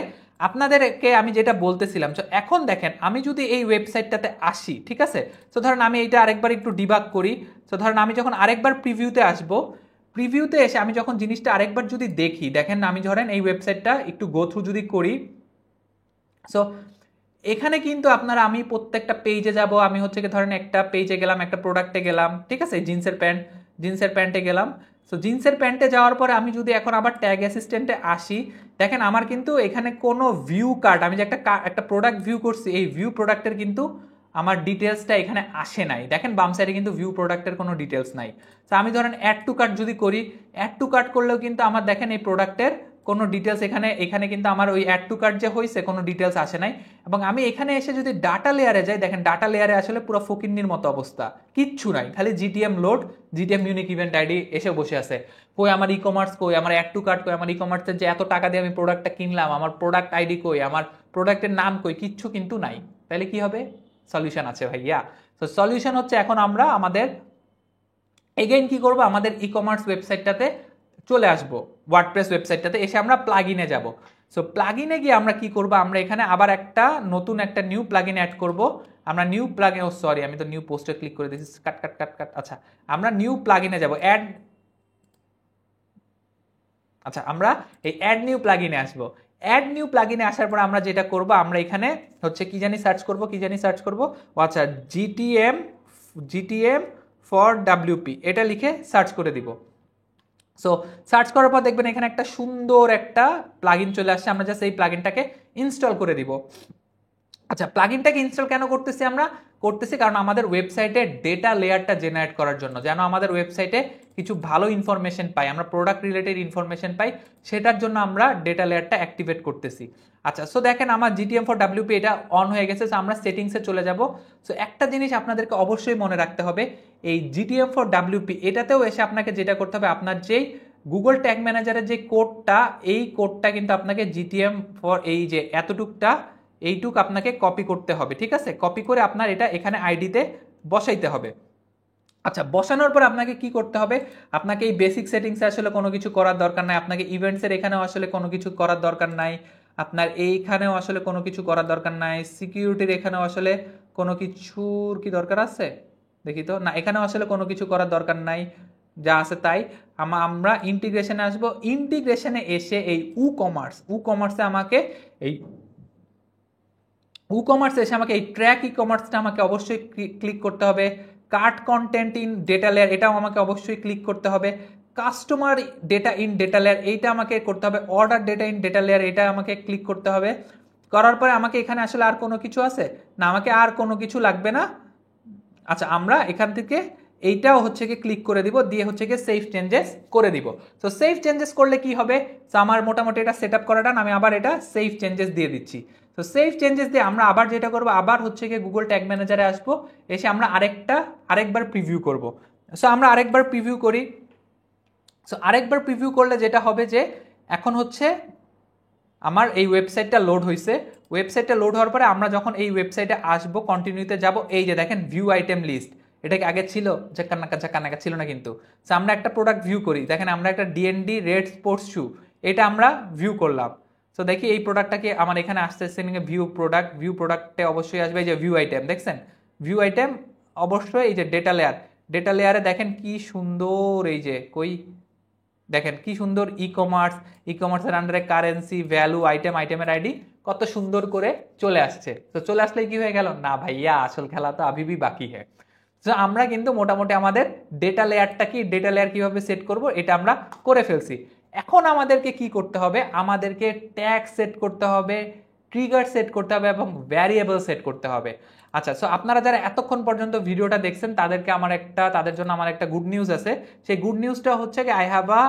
S1: আপনাদেরকে আমি যেটা বলতেছিলাম, তো এখন দেখেন আমি যদি এই ওয়েবসাইটটাতে আসি, ঠিক আছে, তো ধরেন আমি এইটা আরেকবার একটু ডিবাগ করি। তো ধরেন আমি যখন আরেকবার প্রিভিউতে আসব, প্রিভিউতে এসে আমি যখন জিনিসটা আরেকবার যদি দেখি, দেখেন আমি ধরেন এই ওয়েবসাইটটা একটু গো থ্রু যদি করি, সো এখানে কিন্তু আপনারা, আমি প্রত্যেকটা পেজে যাব, আমি হচ্ছে কি ধরেন একটা পেজে গেলাম, একটা প্রোডাক্টে গেলাম, ঠিক আছে, জিন্সের প্যান্টে গেলাম। সো জিন্সের প্যান্টে যাওয়ার পরে আমি যদি এখন আবার ট্যাগ অ্যাসিস্ট্যান্টে আসি, দেখেন আমার কিন্তু এখানে কোনো ভিউ কার্ড, আমি যে একটা প্রোডাক্ট ভিউ করছি, এই ভিউ প্রোডাক্টের কিন্তু আমার ডিটেলসটা এখানে আসে নাই। দেখেন বাম সাইডে কিন্তু ভিউ প্রোডাক্টের কোনো ডিটেলস নাই। তো আমি ধরেন অ্যাড টু কার্ট যদি করি, অ্যাড টু কার্ট করলেও কিন্তু আমার দেখেন এই প্রোডাক্টের কোনো ডিটেলস এখানে কিন্তু আমার ওই অ্যাড টু কার্ট যে হয়েছে কোনো ডিটেলস আসে নাই। এবং আমি এখানে এসে যদি ডাটা লেয়ারে যাই, দেখেন ডাটা লেয়ারে আসলে পুরো ফকিন্নির মতো অবস্থা, কিচ্ছু নাই, খালি GTM load, GTM unique event ID এসে বসে আছে। কই আমার ই কমার্স, কই আমার অ্যাড টু কার্ট, কই আমার ই কমার্সের যে এত টাকা দিয়ে আমি প্রোডাক্টটা কিনলাম, আমার প্রোডাক্ট আইডি কই, আমার প্রোডাক্টের নাম কই, কিচ্ছু কিন্তু নাই। তাহলে কি হবে, সলিউশন আছে ভাইয়া। তো সলিউশন হচ্ছে এখন আমরা আমাদের এগেইন কি করব, আমাদের ই কমার্স ওয়েবসাইটটাতে চলে আসবো, ওয়ার্ডপ্রেস ওয়েবসাইটটাতে এসে আমরা প্লাগইনে যাব। সো প্লাগইনে গিয়ে আমরা কি করব, আমরা এখানে আবার নতুন একটা নিউ প্লাগইন অ্যাড করব। আমরা নিউ প্লাগইন, ও সরি আমি তো নিউ পোস্টে ক্লিক করে দিয়েছি, কাট কাট কাট কাট। আচ্ছা, আমরা নিউ প্লাগইনে যাব, আচ্ছা আমরা এই অ্যাড নিউ প্লাগইনে আসবো। অ্যাড নিউ প্লাগইনে আসার পর আমরা যেটা করব, আমরা এখানে হচ্ছে কি জানি সার্চ করব, ও আচ্ছা, জিটিএম ফর ডাব্লিউপি, এটা লিখে সার্চ করে দিব। সো সার্চ করার পর দেখবেন এখানে একটা সুন্দর একটা প্লাগইন চলে আসছে, আমরা জাস্ট এই প্লাগইনটাকে ইনস্টল করে দিব। আচ্ছা, প্লাগইনটাকে ইনস্টল কেন করতেছি, আমরা করতেছি কারণ আমাদের ওয়েবসাইটে ডেটা লেয়ারটা জেনারেট করার জন্য, যেন আমাদের ওয়েবসাইটে কিছু ভালো ইনফরমেশন পাই, আমরা প্রোডাক্ট রিলেটেড ইনফরমেশন পাই, সেটার জন্য আমরা ডেটা লেয়ারটা অ্যাক্টিভেট করতেছি। আচ্ছা, সো দেখেন আমার জিটিএম ফর ডাব্লিউপি এটা অন হয়ে গেছে। সো আমরা সেটিংসে চলে যাব। সো একটা জিনিস আপনাদেরকে অবশ্যই মনে রাখতে হবে, এই জিটিএম ফর ডাব্লিউপি এটাতেও এসে আপনাকে যেটা করতে হবে, আপনার যেই গুগল ট্যাগ ম্যানেজারের যে কোডটা, এই কোডটা কিন্তু আপনাকে জিটিএম ফর এই যে এইটুক আপনাকে কপি করতে হবে, ঠিক আছে, কপি করে আপনার এটা এখানে আইডিতে বসাইতে হবে। আচ্ছা, বসানোর পর আপনাকে কি করতে হবে, আপনাকে এই বেসিক সেটিংসে আসলে কোনো কিছু করার দরকার নাই, আপনাকে ইভেন্টসের এখানেও আসলে কোনো কিছু করার দরকার নাই, আপনার এইখানেও আসলে কোনো কিছু করার দরকার নাই, সিকিউরিটির এখানেও আসলে কোনো কিছুর কি দরকার আছে, দেখি তো না, এখানেও আসলে কোনো কিছু করার দরকার নাই, যা আছে তাই। আমরা ইন্টিগ্রেশনে আসবো। ইন্টিগ্রেশনে এসে এই কমার্সে আমাকে এসে আমাকে এই ট্র্যাক ই কমার্সটা আমাকে অবশ্যই ক্লিক করতে হবে। Cart contained in data layer, এটাও আমাকে অবশ্যই ক্লিক করতে হবে। Customer data in data layer, এইটা আমাকে করতে হবে। Order data in data layer, এটা আমাকে ক্লিক করতে হবে। করার পরে আমাকে এখানে আসলে আর কোনো কিছু আছে না, আমাকে আর কোনো কিছু লাগবে না। আচ্ছা, আমরা এখান থেকে এইটাও হচ্ছে কি ক্লিক করে দিব, দিয়ে হচ্ছে কি সেভ চেঞ্জেস করে দিব। সো সেভ চেঞ্জেস করলে কি হবে, তো আমার মোটামুটি এটা সেট আপ করাটা আমি আবার এটা সেভ চেঞ্জেস দিয়ে দিচ্ছি। তো সেভ চেঞ্জেস দিয়ে আমরা আবার যেটা করবো, আবার হচ্ছে কি গুগল ট্যাগ ম্যানেজারে আসবো, এসে আমরা আরেকবার প্রিভিউ করব। সো আমরা আরেকবার প্রিভিউ করি। সো আরেকবার প্রিভিউ করলে যেটা হবে যে এখন হচ্ছে আমার এই ওয়েবসাইটটা লোড হয়েছে। ওয়েবসাইটটা লোড হওয়ার পরে আমরা যখন এই ওয়েবসাইটে আসবো, কন্টিনিউতে যাব, এই যে দেখেন ভিউ আইটেম লিস্ট, এটা কি আগে ছিল? ঝাক্কানাকা ছিল না কিন্তু। সো আমরা একটা প্রোডাক্ট ভিউ করি, দেখেন আমরা একটা ডিএনডি রেড স্পোর্টস শু, এটা আমরা ভিউ করলাম। সো দেখি এই প্রোডাক্টটা কি আমার এখানে আসতেছে ভিউ প্রোডাক্টে অবশ্যই আসবে এই যে ভিউ আইটেম, দেখছেন ভিউ আইটেম অবশ্যই। এই যে ডেটা লেয়ারে দেখেন কি সুন্দর, এই যে কই দেখেন কি সুন্দর ই-কমার্সের আন্ডারে কারেন্সি, ভ্যালু, আইটেমের আইডি কত সুন্দর করে চলে আসছে। তো চলে আসলে কি হয়ে গেল, না ভাইয়া আসল খেলা তো আভি ভি বাকি হ্যাঁ। তো আমরা কিন্তু মোটামুটি আমাদের ডেটা লেয়ার কিভাবে সেট করব এটা আমরা করে ফেলছি। এখন আমাদেরকে কি করতে হবে, আমাদেরকে ট্যাগ সেট করতে হবে, ট্রিগার সেট করতে হবে এবং ভ্যারিয়েবল সেট করতে হবে। আচ্ছা, সো আপনারা যারা এতক্ষণ পর্যন্ত ভিডিওটা দেখছেন তাদের জন্য আমার একটা গুড নিউজ আছে। সেই গুড নিউজটা হচ্ছে কি I have a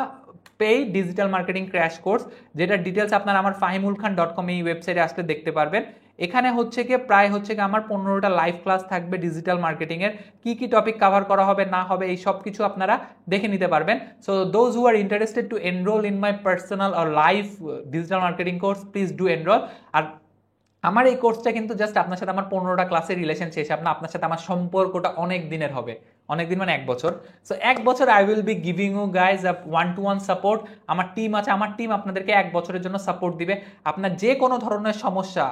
S1: paid digital marketing crash course, যেটা ডিটেলস আপনারা আমার fahimulkhan.com এই ওয়েবসাইটে আসলে দেখতে পারবেন। এখানে হচ্ছে কি প্রায় হচ্ছে কি আমার 15টা লাইভ ক্লাস থাকবে ডিজিটাল মার্কেটিং এর, কি টপিক কভার করা হবে না হবে এই সব কিছু আপনারা দেখে নিতে পারবেন। So those who are interested to enroll in my personal or live digital marketing course, please do enroll. আর আমার এই কোর্সটা কিন্তু জাস্ট আপনার সাথে আমার 15টা ক্লাসের রিলেশন শেষ, আপনার সাথে আমার সম্পর্কটা অনেক দিনের হবে, অনেক দিন মানে 1 বছর। সো 1 বছর I will be giving you guys a 1-to-1 support. আমার টিম আছে, আমার টিম আপনাদেরকে 1 বছরের জন্য সাপোর্ট দিবে। আপনার যে কোনো ধরনের সমস্যা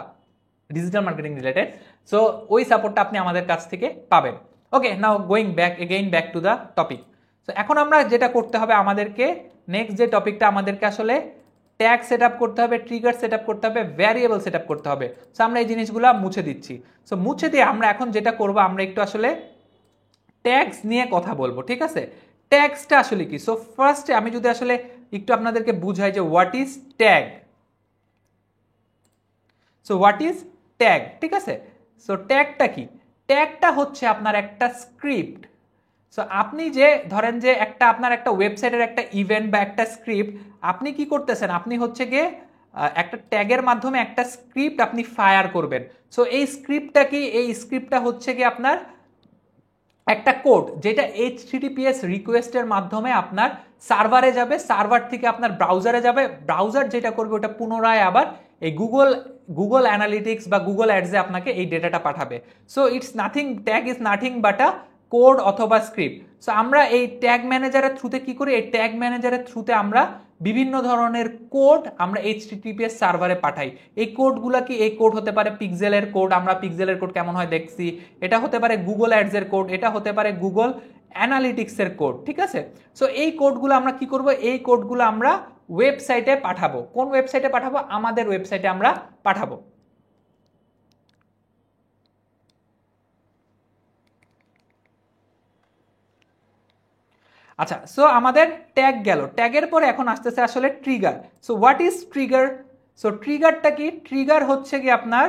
S1: ডিজিটাল মার্কেটিং রিলেটেড, সো ওই সাপোর্টটা আপনি আমাদের কাছ থেকে পাবেন। Okay, now going back to the topic. So এখন আমরা যেটা করতে হবে, আমাদেরকে নেক্সট যে টপিকটা আমাদেরকে আসলে ট্যাগ সেট আপ করতে হবে, ট্রিগার সেট আপ করতে হবে, ভ্যারিয়েবল সেট আপ করতে হবে। সো আমরা এই জিনিসগুলো মুছে দিচ্ছি। সো মুছে দিয়ে আমরা এখন যেটা করব, আমরা একটু আসলে ট্যাগস নিয়ে কথা বলবো, ঠিক আছে? ট্যাগসটা আসলে কি? সো ফার্স্টে আমি যদি আসলে একটু আপনাদেরকে বুঝাই যে what is tag. So what is tag, ঠিক আছে? সো ট্যাগটা কি? ট্যাগটা হচ্ছে আপনার একটা স্ক্রিপ্ট। সো আপনি যে ধরেন যে আপনার একটা ওয়েবসাইটের একটা ইভেন্ট বা একটা স্ক্রিপ্ট আপনি কি করতেছেন, আপনি হচ্ছে গিয়ে একটা ট্যাগের মাধ্যমে একটা স্ক্রিপ্ট আপনি ফায়ার করবেন। সো এই স্ক্রিপ্টটা কি? এই স্ক্রিপ্টটা হচ্ছে কি আপনার একটা কোড, যেটা HTTPS রিকোয়েস্টের মাধ্যমে আপনার সার্ভারে যাবে, সার্ভার থেকে আপনার ব্রাউজারে যাবে, ব্রাউজার যেটা করবে ওটা পুনরায় আবার এই গুগল অ্যানালিটিক্স বা গুগল অ্যাডসে আপনাকে এই ডেটাটা পাঠাবে। So tag is nothing but a code অথবা স্ক্রিপ্ট। সো আমরা এই ট্যাগ ম্যানেজারের থ্রুতে কি করি, এই ট্যাগ ম্যানেজারের থ্রুতে আমরা বিভিন্ন ধরনের কোড আমরা HTTPS সার্ভারে পাঠাই। এই কোডগুলো কি? এই কোড হতে পারে পিক্সেলের কোড, আমরা পিক্সেলের কোড কেমন হয় দেখছি, এটা হতে পারে গুগল অ্যাডসের কোড, এটা হতে পারে গুগল অ্যানালিটিক্সের কোড, ঠিক আছে? সো এই কোডগুলো আমরা কি করব, এই কোডগুলো আমরা ওয়েবসাইটে পাঠাবো। কোন ওয়েবসাইটে পাঠাবো? আমাদের ওয়েবসাইটে আমরা পাঠাবো। আচ্ছা, সো আমাদের ট্যাগ গেল, ট্যাগের পরে এখন আসতেছে আসলে trigger. So what is trigger? So ট্রিগারটা কি? ট্রিগার হচ্ছে কি আপনার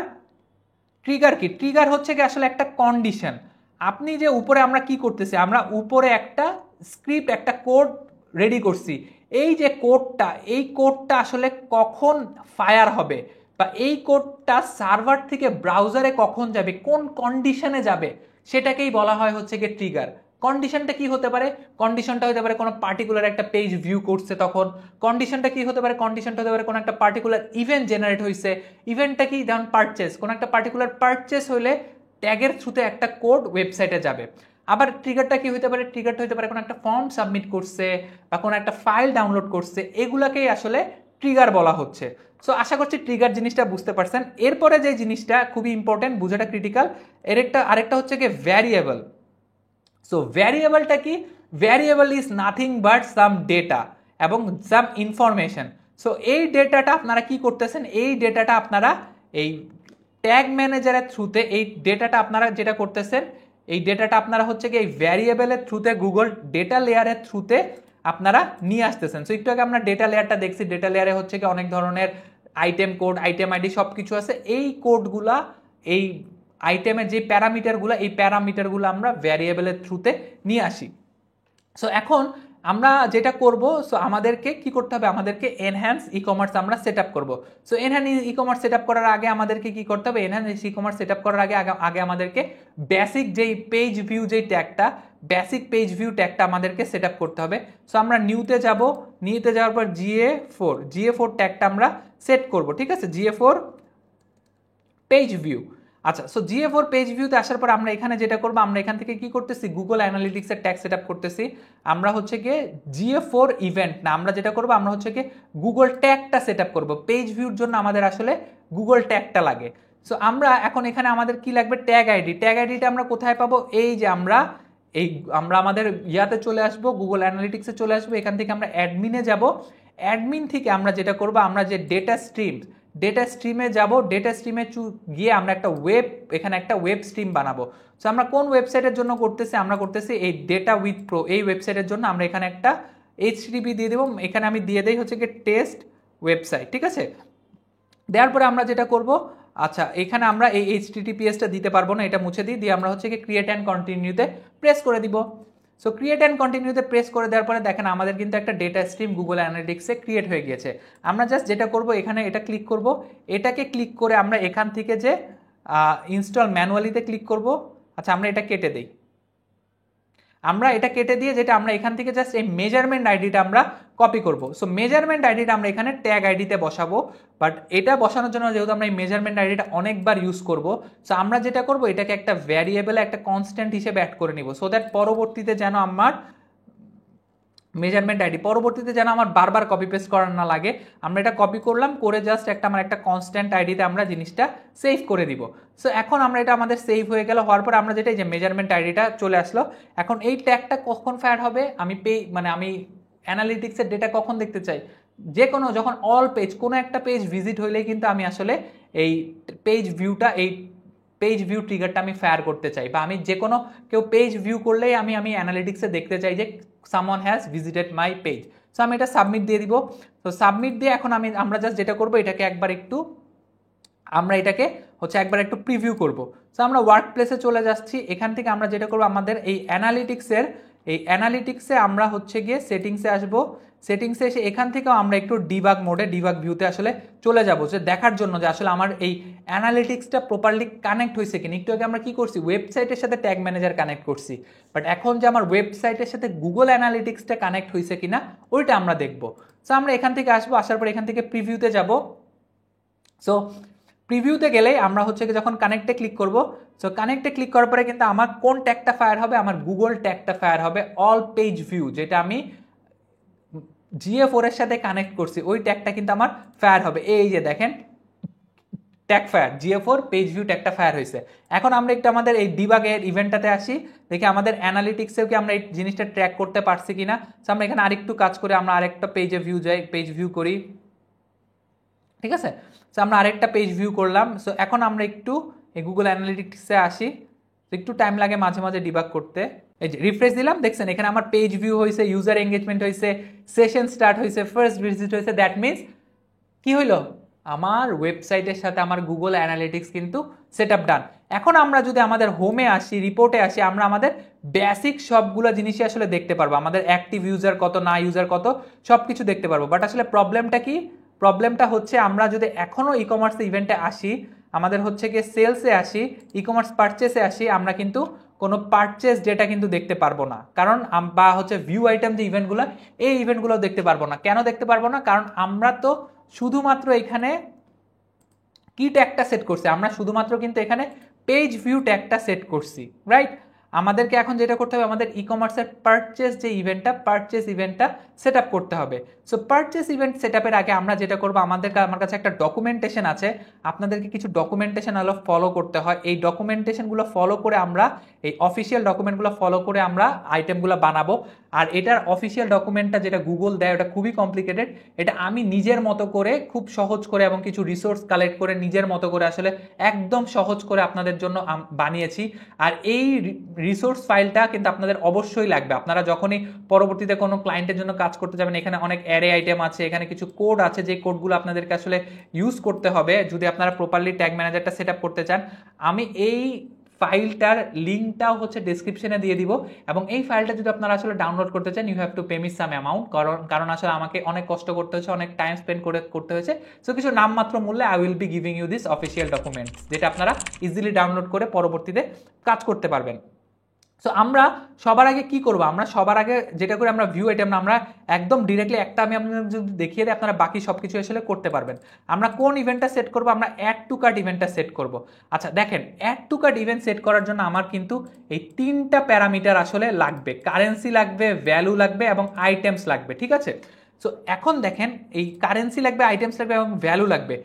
S1: ট্রিগার হচ্ছে কি আসলে একটা কন্ডিশন। আপনি যে উপরে আমরা কি করতেছি, আমরা উপরে একটা স্ক্রিপ্ট, একটা কোড রেডি করছি। এই যে কোডটা, এই কোডটা আসলে কখন ফায়ার হবে বা এই কোডটা সার্ভার থেকে ব্রাউজারে কখন যাবে, কোন কন্ডিশনে যাবে, সেটাকেই বলা হয় হচ্ছে কি ট্রিগার। কন্ডিশনটা কি হতে পারে? কন্ডিশনটা হতে পারে কোনো পার্টিকুলার একটা পেজ ভিউ করছে তখন। কন্ডিশনটা কি হতে পারে? কন্ডিশনটা হতে পারে কোনো একটা পার্টিকুলার ইভেন্ট জেনারেট হয়েছে। ইভেন্টটা কি? যেমন পারচেস, কোনো একটা পার্টিকুলার পারচেস হলে ট্যাগের থ্রুতে একটা কোড ওয়েবসাইটে যাবে। আবার ট্রিগারটা কি হতে পারে? ট্রিগারটা হতে পারে কোনো একটা ফর্ম সাবমিট করছে বা কোনো একটা ফাইল ডাউনলোড করছে, এগুলাকেই আসলে ট্রিগার বলা হচ্ছে। সো আশা করছি ট্রিগার জিনিসটা বুঝতে পারছেন। এরপরে যে জিনিসটা খুবই ইম্পর্টেন্ট, বুঝাটা ক্রিটিক্যাল, আরেকটা হচ্ছে কি ভ্যারিয়েবল। সো ভ্যারিয়েবলটা কি? Variable is nothing but some data এবং সাম ইনফরমেশন। সো এই ডেটাটা আপনারা কি করতেছেন, এই ডেটাটা আপনারা এই ট্যাগ ম্যানেজারের থ্রুতে, এই ডেটাটা আপনারা যেটা করতেছেন, এই ডেটাটা আপনারা হচ্ছে কি এই ভ্যারিয়েবলের থ্রুতে, গুগল ডেটা লেয়ারের থ্রুতে আপনারা নিয়ে আসতেছেন। সো একটু আগে আমরা ডেটা লেয়ারটা দেখছি, ডেটা লেয়ারে হচ্ছে কি অনেক ধরনের আইটেম কোড, আইটেম আইডি সব কিছু আছে। এই কোডগুলা, এই আইটেমের যে প্যারামিটারগুলো, এই প্যারামিটারগুলো আমরা ভ্যারিয়েবলের থ্রুতে নিয়ে আসি। সো এখন আমরা যেটা করব, সো আমাদেরকে কি করতে হবে, আমাদেরকে এনহ্যান্স ই কমার্স আমরা সেট আপ করবো। So enhance e commerce set up করার আগে আমাদেরকে কি করতে হবে, enhance e commerce set up করার আগে আগে আমাদেরকে বেসিক যেই পেজ ভিউ যেই ট্যাগটা, বেসিক পেজ ভিউ ট্যাগটা আমাদেরকে সেট আপ করতে হবে। সো আমরা নিউতে যাব, নিউতে যাওয়ার পর GA4 ট্যাগটা আমরা সেট করব, ঠিক আছে, GA4 পেজ ভিউ। আচ্ছা, সো GA4 পেজ ভিউতে আসার পর আমরা এখানে যেটা করবো, আমরা এখান থেকে কি করতেছি, গুগল অ্যানালিটিক্সের ট্যাগ সেট আপ করতেছি। আমরা হচ্ছে গিয়ে GA4 ইভেন্ট না, আমরা যেটা করবো, আমরা হচ্ছে গিয়ে গুগল ট্যাগটা সেট আপ করবো। পেজ ভিউর জন্য আমাদের আসলে গুগল ট্যাগটা লাগে। সো আমরা এখন এখানে আমাদের কি লাগবে, ট্যাগ আইডি। ট্যাগ আইডিটা আমরা কোথায় পাবো, এই যে আমরা আমাদের ইয়াতে চলে আসবো, গুগল অ্যানালিটিক্সে চলে আসবো। এখান থেকে আমরা অ্যাডমিনে যাব। অ্যাডমিন থেকে আমরা যেটা করবো, আমরা যে ডেটা স্ট্রিমে যাব। ডেটা স্ট্রিমে গিয়ে আমরা একটা এখানে একটা ওয়েব স্ট্রিম বানাবো। সো আমরা কোন ওয়েবসাইটের জন্য করতেছি, আমরা করতেছি এই ডেটা উইথ প্রো এই ওয়েবসাইটের জন্য। আমরা এখানে একটা HTTP দিয়ে দেবো। এখানে আমি দিয়ে দেই হচ্ছে কি টেস্ট ওয়েবসাইট, ঠিক আছে। দেওয়ার পরে আমরা যেটা করব, আচ্ছা এখানে আমরা এই HTTPS-টা দিতে পারবো না, এটা মুছে দিই। আমরা হচ্ছে কি ক্রিয়েট অ্যান্ড কন্টিনিউতে প্রেস করে দিব। সো ক্রিয়েট অ্যান্ড কন্টিনিউতে প্রেস করে দেওয়ার পরে দেখেন আমাদের কিন্তু একটা ডেটা স্ট্রিম গুগল অ্যানালিটিক্সে ক্রিয়েট হয়ে গিয়েছে। আমরা জাস্ট যেটা করব, এখানে এটা ক্লিক করব, এটাকে ক্লিক করে আমরা এখান থেকে যে ইনস্টল ম্যানুয়ালিতে ক্লিক করব। আচ্ছা আমরা এটা কেটে দিই, আমরা এটা কেটে দিয়ে যেটা আমরা এখান থেকে জাস্ট এই মেজারমেন্ট আইডিটা আমরা কপি করব। সো মেজারমেন্ট আইডিটা আমরা এখানে ট্যাগ আইডিতে বসাবো। বাট এটা বসানোর জন্য যেহেতু আমরা এই মেজারমেন্ট আইডিটা অনেকবার ইউজ করব, সো আমরা যেটা করব, এটাকে একটা ভ্যারিয়েবলে একটা কনস্ট্যান্ট হিসেবে অ্যাড করে নিব। সো দ্যাট পরবর্তীতে যেন আমার মেজারমেন্ট আইডি পরবর্তীতে যেন আমার বারবার কপি পেস্ট করার না লাগে, আমরা এটা কপি করলাম, করে জাস্ট আমার একটা কনস্ট্যান্ট আইডিতে আমরা জিনিসটা সেভ করে দিব। সো এখন আমরা এটা আমাদের সেভ হয়ে গেল। হওয়ার পর আমরা যেটা এই যে মেজারমেন্ট আইডিটা চলে আসলো। এখন এই ট্যাগটা কখন ফায়ার হবে, আমি অ্যানালিটিক্সের ডেটা কখন দেখতে চাই, যে কোনো যখন অল পেজ, কোনো একটা পেজ ভিজিট হইলেই কিন্তু আমি আসলে এই পেজ ভিউ ট্রিগারটা আমি ফায়ার করতে চাই, বা আমি যে কোনো কেউ পেজ ভিউ করলেই আমি অ্যানালিটিক্সে দেখতে চাই যে someone has visited my page. So আমি এটা সাবমিট দিয়ে দিব। তো সাবমিট দিয়ে এখন আমরা জাস্ট যেটা করবো, এটাকে একবার একটু প্রিভিউ করব। সো আমরা ওয়ার্ক প্লেসে চলে যাচ্ছি। এখান থেকে আমরা যেটা করবো, আমাদের এই অ্যানালিটিক্সে আমরা হচ্ছে গিয়ে সেটিংসে আসবো। সেটিংসে এসে এখান থেকেও আমরা একটু ডিবাগ ভিউতে আসলে চলে যাবো, যে দেখার জন্য যে আসলে আমার এই অ্যানালিটিক্সটা প্রপারলি কানেক্ট হয়েছে কিনা। একটু আগে আমরা কি করছি, ওয়েবসাইটের সাথে ট্যাগ ম্যানেজার কানেক্ট করছি, বাট এখন যে আমার ওয়েবসাইটের সাথে গুগল অ্যানালিটিক্সটা কানেক্ট হয়েছে কিনা ওইটা আমরা দেখবো। সো আমরা এখান থেকে আসবো, আসার পর এখান থেকে প্রিভিউতে যাব। সো প্রিভিউতে গেলে আমরা হচ্ছে যখন কানেক্টে ক্লিক করব, সো কানেক্টে ক্লিক করার পরে কিন্তু আমার কোন ট্যাগটা ফায়ার হবে, আমার গুগল ট্যাগটা ফায়ার হবে, অল পেজ ভিউ, যেটা আমি GA4 এর সাথে কানেক্ট করছি, ওই ট্যাগটা কিন্তু আমার ফায়ার হবে। এই যে দেখেন tag fire, GA4 page view ট্যাগটা ফায়ার হয়েছে। এখন আমরা একটু আমাদের এই ডিবাগের ইভেন্টটাতে আসি, দেখি আমাদের অ্যানালিটিক্সেও কি আমরা এই জিনিসটা ট্র্যাক করতে পারছি কিনা। সো আমরা এখানে আরেকটু কাজ করে আমরা আরেকটা পেজে পেজ ভিউ করি, ঠিক আছে। সো আমরা আরেকটা পেজ ভিউ করলাম। সো এখন আমরা একটু এই গুগল অ্যানালিটিক্সে আসি, একটু টাইম লাগে মাঝে মাঝে ডিবাগ করতে। এই যে রিফ্রেশ দিলাম, দেখছেন এখানে আমার পেজ ভিউ হয়েছে, ইউজার এঙ্গেজমেন্ট হয়েছে, সেশন স্টার্ট হয়েছে, ফার্স্ট ভিজিট হয়েছে। দ্যাট মিনস কি হইলো, আমার ওয়েবসাইটের সাথে আমার গুগল অ্যানালিটিক্স কিন্তু সেট আপ ডান। এখন আমরা যদি আমাদের হোমে আসি, রিপোর্টে আসি, আমরা আমাদের বেসিক সবগুলো জিনিসই আসলে দেখতে পারবো, আমাদের অ্যাক্টিভ ইউজার কত, না ইউজার কত, সব কিছু দেখতে পারবো। বাট আসলে প্রবলেমটা কি, প্রবলেমটা হচ্ছে আমরা যদি এখনও ই কমার্স ইভেন্টে আসি, আমাদের হচ্ছে গিয়ে সেলসে আসি, ই কমার্স পারচেসে আসি, আমরা কিন্তু কোনো পারচেস ডেটা কিন্তু দেখতে পারবো না। কারণ বা হচ্ছে ভিউ আইটেম যে ইভেন্টগুলো, এই ইভেন্টগুলো দেখতে পারবো না। কেন দেখতে পারবো না, কারণ আমরা তো শুধুমাত্র এখানে কি ট্যাগটা সেট করছি, আমরা শুধুমাত্র কিন্তু এখানে পেজ ভিউ ট্যাগটা সেট করছি, রাইট। আমাদেরকে এখন যেটা করতে হবে, আমাদের ই কমার্সের পারচেস ইভেন্টটা সেট আপ করতে হবে। সো পারচেস ইভেন্ট সেট আপের আগে আমরা যেটা করবো, আমার কাছে একটা ডকুমেন্টেশন আছে, আপনাদেরকে কিছু ডকুমেন্টেশন ফলো করতে হয়। এই ডকুমেন্টেশনগুলো ফলো করে আমরা, এই অফিসিয়াল ডকুমেন্টগুলো ফলো করে আমরা আইটেমগুলো বানাবো। আর এটার অফিসিয়াল ডকুমেন্টটা যেটা গুগল দেয় ওটা খুবই কমপ্লিকেটেড। এটা আমি নিজের মতো করে খুব সহজ করে এবং কিছু রিসোর্স কালেক্ট করে নিজের মতো করে আসলে একদম সহজ করে আপনাদের জন্য বানিয়েছি। আর এই রিসোর্স ফাইলটা কিন্তু আপনাদের অবশ্যই লাগবে। আপনারা যখনই পরবর্তীতে কোনো ক্লায়েন্টের জন্য কাজ করতে যাবেন, এখানে অনেক অ্যারে আইটেম আছে, এখানে কিছু কোড আছে, যে কোডগুলো আপনাদেরকে আসলে ইউজ করতে হবে যদি আপনারা প্রপারলি ট্যাগ ম্যানেজারটা সেট আপ করতে চান। আমি এই ফাইলটার লিঙ্কটাও হচ্ছে ডেসক্রিপশনে দিয়ে দিব, এবং এই ফাইলটা যদি আপনারা আসলে ডাউনলোড করতে চান you have to pay me some amount, কারণ আসলে আমাকে অনেক কষ্ট করতে হয়েছে, অনেক টাইম স্পেন্ড করতে হয়েছে। সো কিছু নামমাত্র মূল্যে I will be giving you this official documents, যেটা আপনারা ইজিলি ডাউনলোড করে পরবর্তীতে কাজ করতে পারবেন। সো আমরা সবার আগে কি করব, আমরা সবার আগে যেটা করে আমরা ভিউ আইটেম, আমরা একদম ডিরেক্টলি একটা আমি আপনাদের যদি দেখিয়ে দিই আপনারা বাকি সব কিছু আসলে করতে পারবেন। আমরা কোন ইভেন্টটা সেট করব, আমরা অ্যাড টু কার্ট ইভেন্টটা সেট করব। আচ্ছা দেখেন, add to cart event set করার জন্য আমার কিন্তু এই 3টা প্যারামিটার আসলে লাগবে, কারেন্সি লাগবে, ভ্যালু লাগবে এবং আইটেমস লাগবে, ঠিক আছে। সো এখন দেখেন, এই কারেন্সি লাগবে, আইটেমস লাগবে এবং ভ্যালু লাগবে,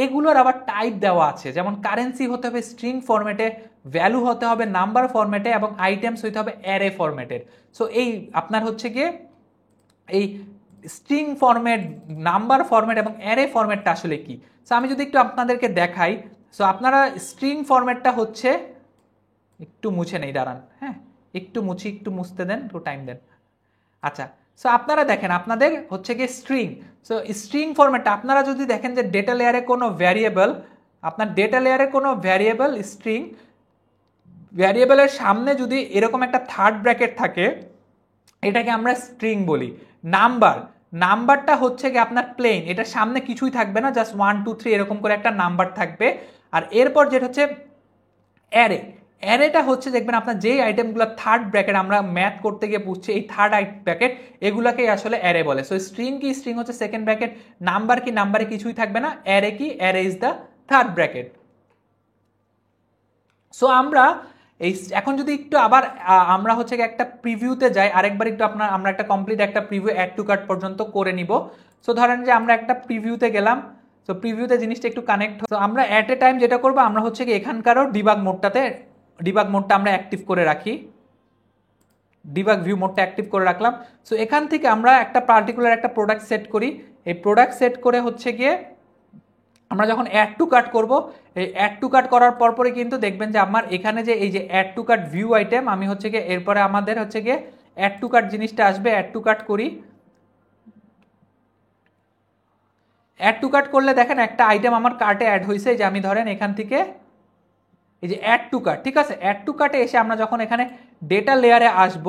S1: এগুলোর আবার টাইপ দেওয়া আছে। যেমন কারেন্সি হতে হবে স্ট্রিং ফরম্যাটে, ভ্যালু হতে হবে নাম্বার ফরম্যাটে এবং আইটেমস হতে হবে অ্যারে ফরম্যাটের। সো এই আপনার হচ্ছে গিয়ে এই স্ট্রিং ফরম্যাট, নাম্বার ফরম্যাট এবং অ্যারে ফরম্যাটটা আসলে কি। সো আমি যদি একটু আপনাদেরকে দেখাই, সো আপনারা স্ট্রিং ফরম্যাটটা হচ্ছে, একটু মুছে নেই দাঁড়ান, হ্যাঁ একটু মুছতে দেন, একটু টাইম দেন। আচ্ছা, সো আপনারা দেখেন আপনাদের হচ্ছে গিয়ে স্ট্রিং। সো স্ট্রিং ফরম্যাটটা আপনারা যদি দেখেন যে ডেটা লেয়ারে কোনো ভ্যারিয়েবল, আপনার ডেটা লেয়ারে কোনো ভ্যারিয়েবল স্ট্রিং, ভ্যারিয়েবলের সামনে যদি এরকম একটা থার্ড ব্র্যাকেট থাকে, এটাকে আমরা স্ট্রিং বলি। নাম্বারটা হচ্ছে গিয়ে আপনার প্লেন, এটার সামনে কিছুই থাকবে না, জাস্ট 1 2 3 এরকম করে একটা নাম্বার থাকবে। আর এরপর যেটা হচ্ছে অ্যারেটা হচ্ছে দেখবেন আপনার যেই আইটেমগুলো থার্ড ব্র্যাকেট আমরা ম্যাথ করতে গিয়ে বুঝছি, এই থার্ড ব্র্যাকেট এগুলাকেই আসলে অ্যারে বলে। সো স্ট্রিং কি, স্ট্রিং হচ্ছে সেকেন্ড ব্র্যাকেট, নাম্বার কি, নাম্বারে কিছুই থাকবে না, অ্যারে কি, array is the third bracket. So আমরা এই এখন যদি একটু আবার আমরা হচ্ছে একটা প্রিভিউতে যাই, আরেকবার একটু আমরা একটা কমপ্লিট একটা প্রিভিউ অ্যাড টু কার্ট পর্যন্ত করে নিব। সো ধরেন যে আমরা একটা প্রিভিউতে গেলাম, সো প্রিভিউতে জিনিসটা একটু কানেক্ট। তো আমরা অ্যাট এ টাইম যেটা করবো, আমরা হচ্ছে কি এখানকারও ডিবাগ মোডটা আমরা অ্যাক্টিভ করে রাখি, ডিবাগ ভিউ মোডটা অ্যাক্টিভ করে রাখলাম। সো এখান থেকে আমরা একটা পার্টিকুলার একটা প্রোডাক্ট সেট করি, এই প্রোডাক্ট সেট করে হচ্ছে গিয়ে আমরা যখন অ্যাড টু কার্ট করব, এই অ্যাড টু কার্ট করার পরপরে কিন্তু দেখবেন যে আমার এখানে যে এই যে add to cart view item, আমি হচ্ছে গিয়ে এরপরে আমাদের হচ্ছে গিয়ে অ্যাড টু কার্ট জিনিসটা আসবে। অ্যাড টু কার্ট করি, অ্যাড টু কার্ট করলে দেখেন একটা আইটেম আমার কার্টে অ্যাড হয়েছে, যে আমি ধরেন এখান থেকে এই যে অ্যাড টু কার্ট, ঠিক আছে। অ্যাড টু কার্টে এসে আমরা যখন এখানে ডেটা লেয়ারে আসব,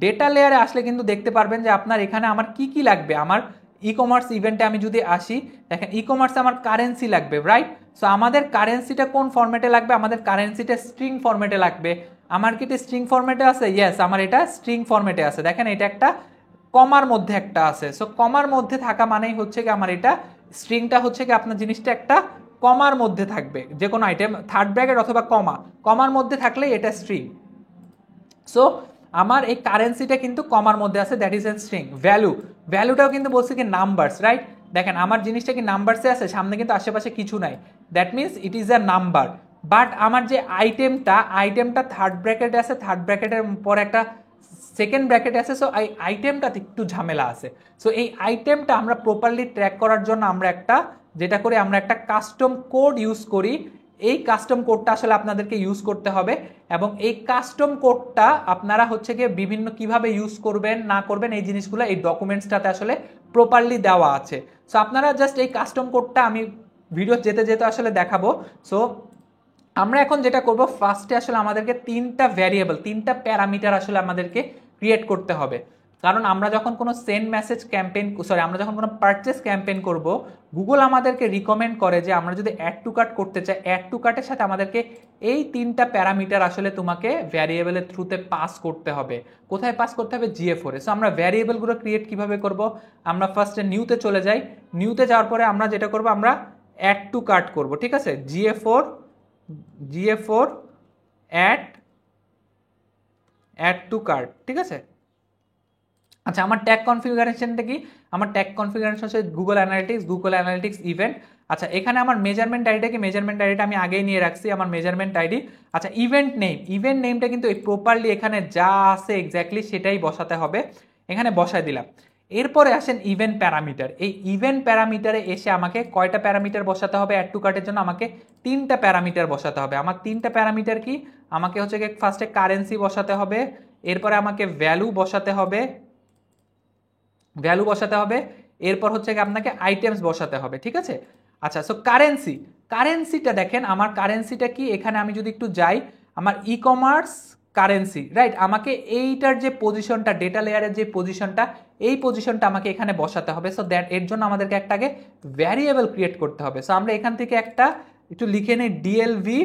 S1: ডেটা লেয়ারে আসলে কিন্তু দেখতে পারবেন যে আপনার এখানে আমার কি কি লাগবে। আমার ই কমার্স ইভেন্টে আমি যদি আসি, দেখেন ই কমার্সে আমার কারেন্সি লাগবে, রাইট। সো আমাদের কারেন্সিটা কোন ফরম্যাটে লাগবে, আমাদের কারেন্সিটা স্ট্রিং ফরম্যাটে লাগবে। আমার কি এটা স্ট্রিং ফরম্যাটে আছে? ইয়েস, আমার এটা স্ট্রিং ফরম্যাটে আছে। দেখেন এটা একটা কমার মধ্যে একটা আছে। সো কমার মধ্যে থাকা মানেই হচ্ছে কি আমার এটা স্ট্রিংটা হচ্ছে কি আপনার জিনিসটা একটা কমার মধ্যে থাকবে, যে কোনো আইটেম থার্ড ব্র্যাকেট অথবা কমার মধ্যে থাকলে এটা স্ট্রিং। সো আমার এই কারেন্সিটা কিন্তু কমার মধ্যে আছে, দ্যাট ইজ এ স্ট্রিং। ভ্যালুটাও কিন্তু বলছে কি নাম্বারস, রাইট। দেখেন আমার জিনিসটা কি নাম্বারসে আছে, সামনে কিন্তু আশেপাশে কিছু নাই, that means it is a number. But আমার যে আইটেমটা থার্ড ব্র্যাকেটে আছে, থার্ড ব্র্যাকেটের পর একটা সেকেন্ড ব্র্যাকেটে আছে। সো এই আইটেমটাতে একটু ঝামেলা আছে। সো এই আইটেমটা আমরা প্রপারলি ট্র্যাক করার জন্য আমরা একটা কাস্টম কোড ইউজ করি। এই কাস্টম কোডটা আসলে আপনাদেরকে ইউজ করতে হবে, এবং এই কাস্টম কোডটা আপনারা হচ্ছে গিয়ে বিভিন্ন কিভাবে ইউজ করবেন না করবেন এই জিনিসগুলো এই ডকুমেন্টসটাতে আসলে প্রপারলি দেওয়া আছে। সো আপনারা জাস্ট এই কাস্টম কোডটা আমি ভিডিও যেতে যেতে আসলে দেখাবো। সো আমরা এখন যেটা করব, ফার্স্টে আসলে আমাদেরকে 3টা ভ্যারিয়েবল, 3টা প্যারামিটার আসলে আমাদেরকে ক্রিয়েট করতে হবে। কারণ আমরা যখন কোনো সেন্ড মেসেজ ক্যাম্পেইন, আমরা যখন কোনো পারচেস ক্যাম্পেইন করব, গুগল আমাদেরকে রিকমেন্ড করে যে আমরা যদি অ্যাড টু কার্ট করতে চাই, অ্যাড টু কার্টের সাথে আমাদেরকে এই 3টা প্যারামিটার আসলে তোমাকে ভ্যারিয়েবলের থ্রুতে পাস করতে হবে। কোথায় পাস করতে হবে? জিএফোর এ। সো আমরা ভ্যারিয়েবলগুলো ক্রিয়েট কিভাবে করব, আমরা ফার্স্টে নিউতে চলে যাই। নিউতে যাওয়ার পরে আমরা যেটা করব, আমরা অ্যাড টু কার্ট করব, ঠিক আছে। জিএফোর অ্যাড টু কার্ট, ঠিক আছে। আচ্ছা, আমার ট্যাগ কনফিগারেশনটা কি? আমার ট্যাগ কনফিগারেশন হচ্ছে গুগল অ্যানালিটিক্স ইভেন্ট। আচ্ছা, এখানে আমার মেজারমেন্ট আইডিটা কি? মেজারমেন্ট আইডিটা আমি আগেই নিয়ে রাখছি, আমার মেজারমেন্ট আইডি। আচ্ছা, ইভেন্ট নেমটা কিন্তু প্রপারলি এখানে যা আছে এক্স্যাক্টলি সেটাই বসাতে হবে। এখানে বসায় দিলাম। এরপরে আসেন ইভেন্ট প্যারামিটার। এই ইভেন্ট প্যারামিটারে এসে আমাকে কয়টা প্যারামিটার বসাতে হবে? অ্যাড টু কার্টের জন্য আমাকে 3টা প্যারামিটার বসাতে হবে। আমার 3টা প্যারামিটার কি? আমাকে হচ্ছে গিয়ে ফার্স্টে কারেন্সি বসাতে হবে, এরপরে আমাকে ভ্যালু বসাতে হবে, এরপর হচ্ছে গিয়ে আপনাকে আইটেমস বসাতে হবে, ঠিক আছে? আচ্ছা, সো কারেন্সিটা দেখেন, আমার কারেন্সিটা কি? এখানে আমি যদি একটু যাই, আমার ই কমার্স কারেন্সি, রাইট? আমাকে এইটার যে পজিশনটা, ডেটা লেয়ারের যে পজিশনটা, এই পজিশনটা আমাকে এখানে বসাতে হবে। সো দ্যাট এর জন্য আমাদেরকে একটা আগে ভ্যারিয়েবল ক্রিয়েট করতে হবে। সো আমরা এখান থেকে একটা একটু লিখে নিই ডিএলভি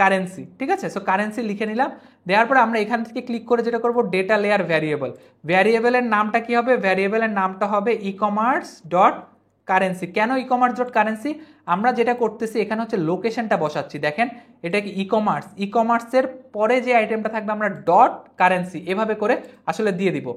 S1: কারেন্সি, ঠিক আছে? সো কারেন্সি লিখে নিলাম। দেওয়ার পরে আমরা এখান থেকে ক্লিক করে যেটা করবো, ডেটা লেয়ার ভ্যারিয়েবল। ভ্যারিয়েবলের নামটা কি হবে? ভ্যারিয়েবলের নামটা হবে ই কমার্স ডট কারেন্সি। কেন ই কমার্স ডট কারেন্সি? আমরা যেটা করতেছি এখানে হচ্ছে লোকেশনটা বসাচ্ছি। দেখেন, এটা কি ই কমার্সের পরে যে আইটেমটা থাকবে আমরা ডট কারেন্সি এভাবে করে আসলে দিয়ে দিব।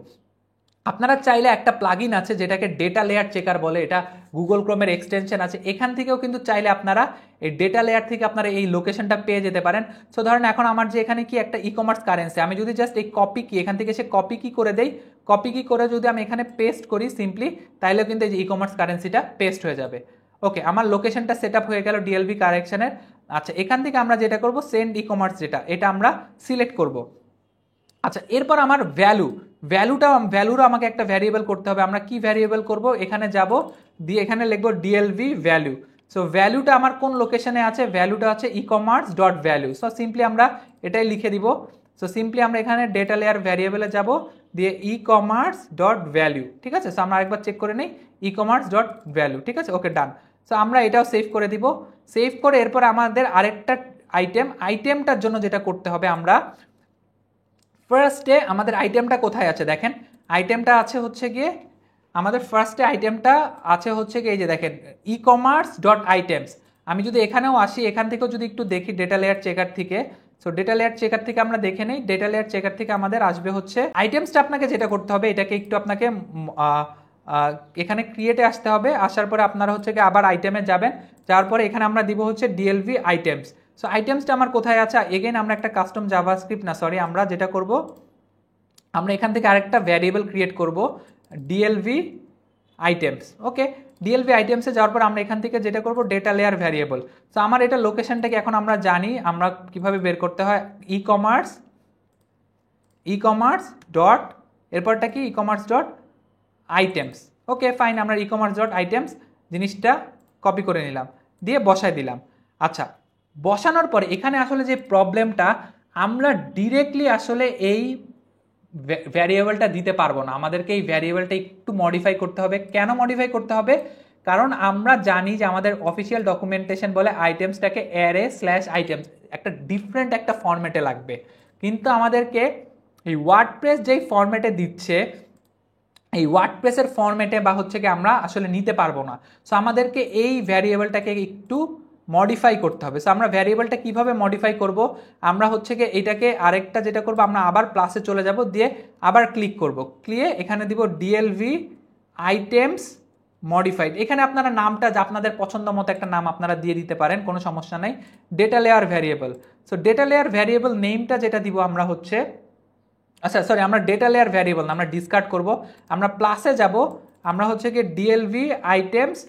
S1: আপনারা চাইলে একটা প্লাগইন আছে যেটাকে ডেটা লেয়ার চেকার বলে, এটা গুগল ক্রোমের এক্সটেনশন আছে, এখান থেকেও কিন্তু চাইলে আপনারা এই ডেটা লেয়ার থেকে আপনারা এই লোকেশনটা পেয়ে যেতে পারেন। সো ধরেন এখন আমার যে এখানে কি একটা ই কমার্স কারেন্সি, আমি যদি জাস্ট এই কপি কি এখান থেকে সে কপি কি করে দেই, কপি কি করে যদি আমি এখানে পেস্ট করি সিম্পলি, তাইলেও কিন্তু এই যে ই কমার্স কারেন্সিটা পেস্ট হয়ে যাবে। ওকে, আমার লোকেশনটা সেট আপ হয়ে গেল ডিএলভি কারেকশনের। আচ্ছা, এখান থেকে আমরা যেটা করব, সেন্ড ই কমার্স এটা আমরা সিলেক্ট করব। আচ্ছা, এরপর আমার ভ্যালুরও আমাকে একটা ভ্যারিয়েবল করতে হবে। আমরা কি ভ্যারিয়েবল করব? এখানে যাব, দিয়ে এখানে লিখবো ডিএলভি ভ্যালু। সো ভ্যালুটা আমার কোন লোকেশনে আছে? ভ্যালুটা হচ্ছে e commerce dot value. So simply আমরা এটাই লিখে দিব। সো সিম্পলি আমরা এখানে ডেটা লেয়ার ভ্যারিয়েবলে যাব, দিয়ে ই কমার্স ডট ভ্যালু, ঠিক আছে? সো আমরা আরেকবার চেক করে নিই, ই কমার্স ডট ভ্যালু, ঠিক আছে? ওকে, ডান। সো আমরা এটাও সেভ করে দিব। সেভ করে এরপর আমাদের আরেকটা আইটেমটার জন্য যেটা করতে হবে, আমরা ফার্স্টে আমাদের আইটেমটা কোথায় আছে দেখেন, আইটেমটা আছে হচ্ছে গিয়ে আমাদের ফার্স্টে আইটেমটা আছে হচ্ছে গিয়ে এই যে দেখেন ই কমার্স ডট আইটেমস। আমি যদি এখানেও আসি, এখান থেকেও যদি একটু দেখি ডেটা লেয়ার চেকার থেকে, সো ডেটা লেয়ার চেকার থেকে আমরা দেখে নিই, ডেটা লেয়ার চেকার থেকে আমাদের আসবে হচ্ছে আইটেমসটা। আপনাকে যেটা করতে হবে, এটাকে একটু আপনাকে এখানে ক্রিয়েটে আসতে হবে। আসার পরে আপনারা হচ্ছে গিয়ে আবার আইটেমে যাবেন, যাওয়ার পরে এখানে আমরা দিব হচ্ছে ডিএলভি আইটেমস। সো আইটেমসটা আমার কোথায় আছে? এগেন আমরা একটা কাস্টম জাভাস্ক্রিপ্ট আমরা যেটা করব, আমরা এখান থেকে আরেকটা ভ্যারিয়েবল ক্রিয়েট করব ডিএলভি আইটেমস। ওকে, ডিএলভি আইটেমসে যাওয়ার পর আমরা এখান থেকে যেটা করব ডেটা লেয়ার ভ্যারিয়েবল। সো আমার এটা লোকেশনটাকে এখন আমরা জানি, আমরা কিভাবে বের করতে হয়, ই কমার্স ডট, এরপরটা কি e commerce dot items. Okay fine, আমরা ই কমার্স ডট আইটেমস জিনিসটা কপি করে নিলাম, দিয়ে বসাই দিলাম। আচ্ছা, বসানোর পরে এখানে আসলে যে প্রবলেমটা, আমরা ডিরেক্টলি আসলে এই ভ্যারিয়েবলটা দিতে পারবো না, আমাদেরকে এই ভ্যারিয়েবলটা একটু মডিফাই করতে হবে। কেন মডিফাই করতে হবে? কারণ আমরা জানি যে আমাদের অফিসিয়াল ডকুমেন্টেশন বলে আইটেমসটাকে অ্যারে স্ল্যাশ আইটেমস একটা ডিফারেন্ট একটা ফরম্যাটে লাগবে, কিন্তু আমাদেরকে এই ওয়ার্ডপ্রেস যেই ফরম্যাটে দিচ্ছে, এই ওয়ার্ডপ্রেসের ফরম্যাটে বা হচ্ছে কি আমরা আসলে নিতে পারবো না। সো আমাদেরকে এই ভ্যারিয়েবলটাকে একটু মডিফাই করতে হবে। সো আমরা ভ্যারিয়েবলটা কিভাবে মডিফাই করব, আমরা হচ্ছে কি এটাকে আরেকটা যেটা করব, আমরা আবার প্লাসে চলে যাব, দিয়ে আবার ক্লিক করব, এখানে দিব ডিএলভি আইটেমস মডিফাইড। এখানে আপনারা নামটা আপনাদের পছন্দ মতো একটা নাম আপনারা দিয়ে দিতে পারেন, কোনো সমস্যা নাই। Data layer variable, so data layer variable নেমটা যেটা দিব আমরা হচ্ছে, আচ্ছা সরি, আমরা ডেটা লেয়ার ভ্যারিয়েবল আমরা ডিসকার্ড করব, আমরা প্লাসে যাব, আমরা হচ্ছে কি ডিএলভি আইটেমস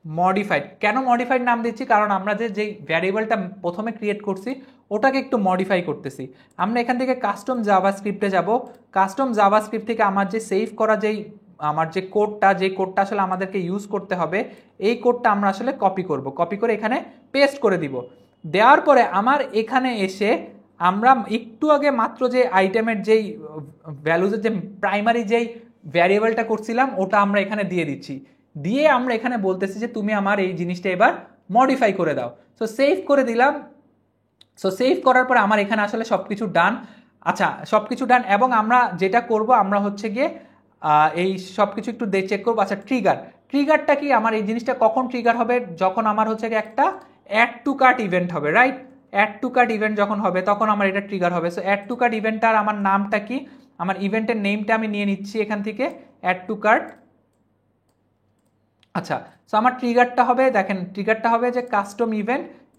S1: মডিফাইড। কেন মডিফাইড নাম দিচ্ছি? কারণ আমরা যে ভ্যারিয়েবলটা প্রথমে ক্রিয়েট করছি ওটাকে একটু মডিফাই করতেছি। আমরা এখান থেকে কাস্টম জাভাস্ক্রিপ্টে যাব, কাস্টম জাভাস্ক্রিপ্ট থেকে আমার যে সেভ করা আমার যে কোডটা আসলে আমাদেরকে ইউজ করতে হবে, এই কোডটা আমরা আসলে কপি করে এখানে পেস্ট করে দিব। দেওয়ার পরে আমার এখানে এসে আমরা একটু আগে মাত্র যে আইটেমের যেই ভ্যালুজের যে প্রাইমারি যেই ভ্যারিয়েবলটা করছিলাম ওটা আমরা এখানে দিয়ে দিচ্ছি, দিয়ে আমরা এখানে বলতেছি যে তুমি আমার এই জিনিসটা এবার মডিফাই করে দাও। সো সেভ করে দিলাম। সো সেভ করার পর আমার এখানে আসলে সবকিছু ডান। আচ্ছা, সবকিছু ডান, এবং আমরা যেটা করব, আমরা হচ্ছে গিয়ে এই সবকিছু একটু চেক করবো। আচ্ছা, ট্রিগারটা কি? আমার এই জিনিসটা কখন ট্রিগার হবে? যখন আমার হচ্ছে গিয়ে একটা অ্যাড টু কার্ট ইভেন্ট হবে, right? Add to cart event যখন হবে তখন আমার এটা ট্রিগার হবে। সো অ্যাড টু কার্ট ইভেন্টটার আমার নামটা কি? আমার ইভেন্টের নেমটা আমি নিয়ে নিচ্ছি এখান থেকে, অ্যাড টু কার্ট। আচ্ছা, সো আমার ট্রিগারটা হবে, দেখেন ট্রিগারটা হবে যে কাস্টম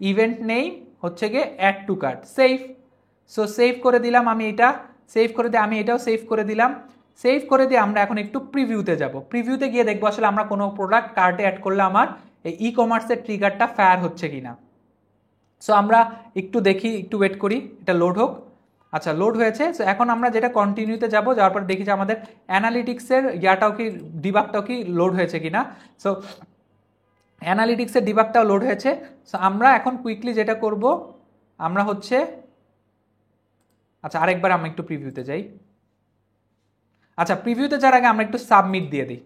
S1: ইভেন্ট নেম হচ্ছে গিয়ে add to cart, save. So save করে দিলাম, আমি এটাও সেভ করে দিলাম। সেভ করে দিয়ে আমরা এখন একটু প্রিভিউতে যাব। প্রিভিউতে গিয়ে দেখবো আসলে আমরা কোনো প্রোডাক্ট কার্টে অ্যাড করলে আমার এই ই কমার্সের ট্রিগারটা ফায়ার হচ্ছে কিনা। সো আমরা একটু দেখি, একটু ওয়েট করি, এটা লোড হোক। আচ্ছা, লোড হয়েছে। সো এখন আমরা যেটা কন্টিনিউতে যাব, যাওয়ার পর দেখি যে আমাদের অ্যানালিটিক্সের ইয়াটাও কি, ডিবাগটাও কি লোড হয়েছে কিনা। সো অ্যানালিটিক্সের ডিবাগটাও লোড হয়েছে। সো আমরা এখন কুইকলি যেটা করব, আমরা হচ্ছে, আচ্ছা আরেকবার আমরা একটু প্রিভিউতে যাই। আচ্ছা, প্রিভিউতে যাওয়ার আগে আমরা একটু সাবমিট দিয়ে দিই।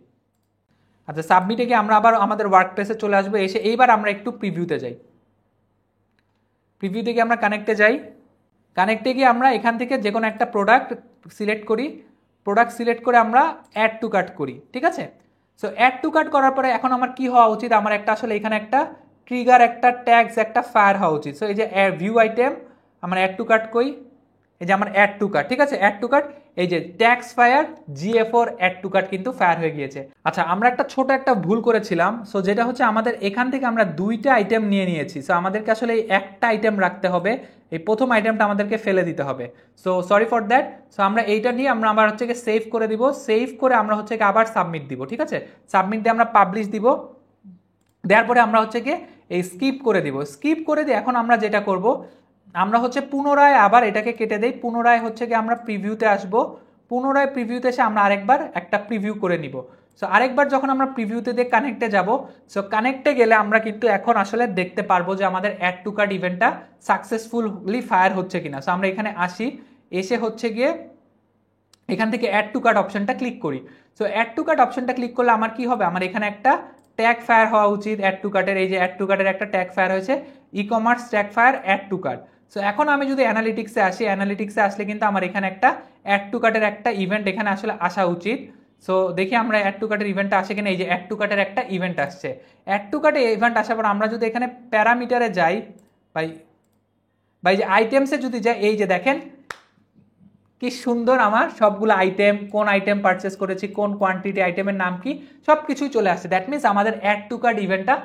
S1: আচ্ছা, সাবমিটে গিয়ে আমরা আবার আমাদের ওয়ার্ক প্লেসে চলে আসবো। এসে এইবার আমরা একটু প্রিভিউতে যাই। প্রিভিউতে গিয়ে আমরা কানেক্টে যাই। কানেক্টে গিয়ে আমরা এখান থেকে যে কোনো একটা প্রোডাক্ট সিলেক্ট করি। প্রোডাক্ট সিলেক্ট করে আমরা অ্যাড টু কার্ট করি, ঠিক আছে। সো অ্যাড টু কার্ট করার পরে এখন আমার কি হওয়া উচিত, আমার একটা আসলে এখানে একটা ট্রিগার, একটা ট্যাগস, একটা ফায়ার হওয়া উচিত। সো এই যে ভিউ আইটেম, আমার অ্যাড টু কার্ট কই, এই যে আমার অ্যাড টু কার্ট, ঠিক আছে। অ্যাড টু কার্ট, এই যে ট্যাক্স ফায়ার জিএফওর অ্যাড টু কার্ট কিন্তু ফায়ার হয়ে গিয়েছে। আচ্ছা, আমরা একটা ছোট একটা ভুল করেছিলাম। সো যেটা হচ্ছে আমাদের এখান থেকে আমরা দুইটা আইটেম নিয়ে নিয়েছি। সো আমাদেরকে আসলে এই একটা আইটেম রাখতে হবে, এই প্রথম আইটেমটা আমাদেরকে ফেলে দিতে হবে। So sorry for that. So আমরা এইটা নিয়ে আমরা আবার হচ্ছে গিয়ে সেভ করে দিব। সেভ করে আমরা হচ্ছে গিয়ে আবার সাবমিট দিব, ঠিক আছে। সাবমিট দিয়ে আমরা পাবলিশ দিব। দেওয়ার পরে আমরা হচ্ছে গিয়ে এই স্কিপ করে দিব। স্কিপ করে দিয়ে এখন আমরা যেটা করব, আমরা হচ্ছে পুনরায় আবার এটাকে কেটে দেই। পুনরায় হচ্ছে গিয়ে আমরা প্রিভিউতে আসব। পুনরায় প্রিভিউতে এসে আমরা আরেকবার একটা প্রিভিউ করে নিব। সো আরেকবার যখন আমরা প্রিভিউতে দিয়ে কানেক্টে যাব, সো কানেক্টে গেলে আমরা কিন্তু এখন আসলে দেখতে পারবো যে আমাদের অ্যাড টু কার্ট ইভেন্টটা সাকসেসফুলি ফায়ার হচ্ছে কিনা। সো আমরা এখানে আসি, এসে হচ্ছে গিয়ে এখান থেকে অ্যাড টু কার্ট অপশনটা ক্লিক করি। সো অ্যাড টু কার্ট অপশনটা ক্লিক করলে আমার কি হবে, আমার এখানে একটা ট্যাগ ফায়ার হওয়া উচিত অ্যাড টু কার্টের। এই যে অ্যাড টু কার্টের একটা ট্যাগ ফায়ার হয়েছে, e commerce tag fire add to cart. So এখন আমি যদি অ্যানালিটিক্সে আসি, অ্যানালিটিক্সে আসলে কিন্তু আমার এখানে একটা অ্যাড টু কার্টের একটা ইভেন্ট এখানে আসলে আসা উচিত। সো দেখি আমরা অ্যাড টু কার্টের ইভেন্টটা আসে কিনা। এই যে অ্যাড টু কার্টের একটা ইভেন্ট আসছে। অ্যাড টু কার্টে ইভেন্ট আসার পর আমরা যদি এখানে প্যারামিটারে যাই, বাই যে আইটেমসে যদি যাই, এই যে দেখেন কি সুন্দর আমার সবগুলো আইটেম, কোন আইটেম পারচেস করেছি, কোন কোয়ান্টিটি, আইটেমের নাম কি, সব কিছুই চলে আসছে। দ্যাট মিনস আমাদের অ্যাড টু কার্ট ইভেন্টটা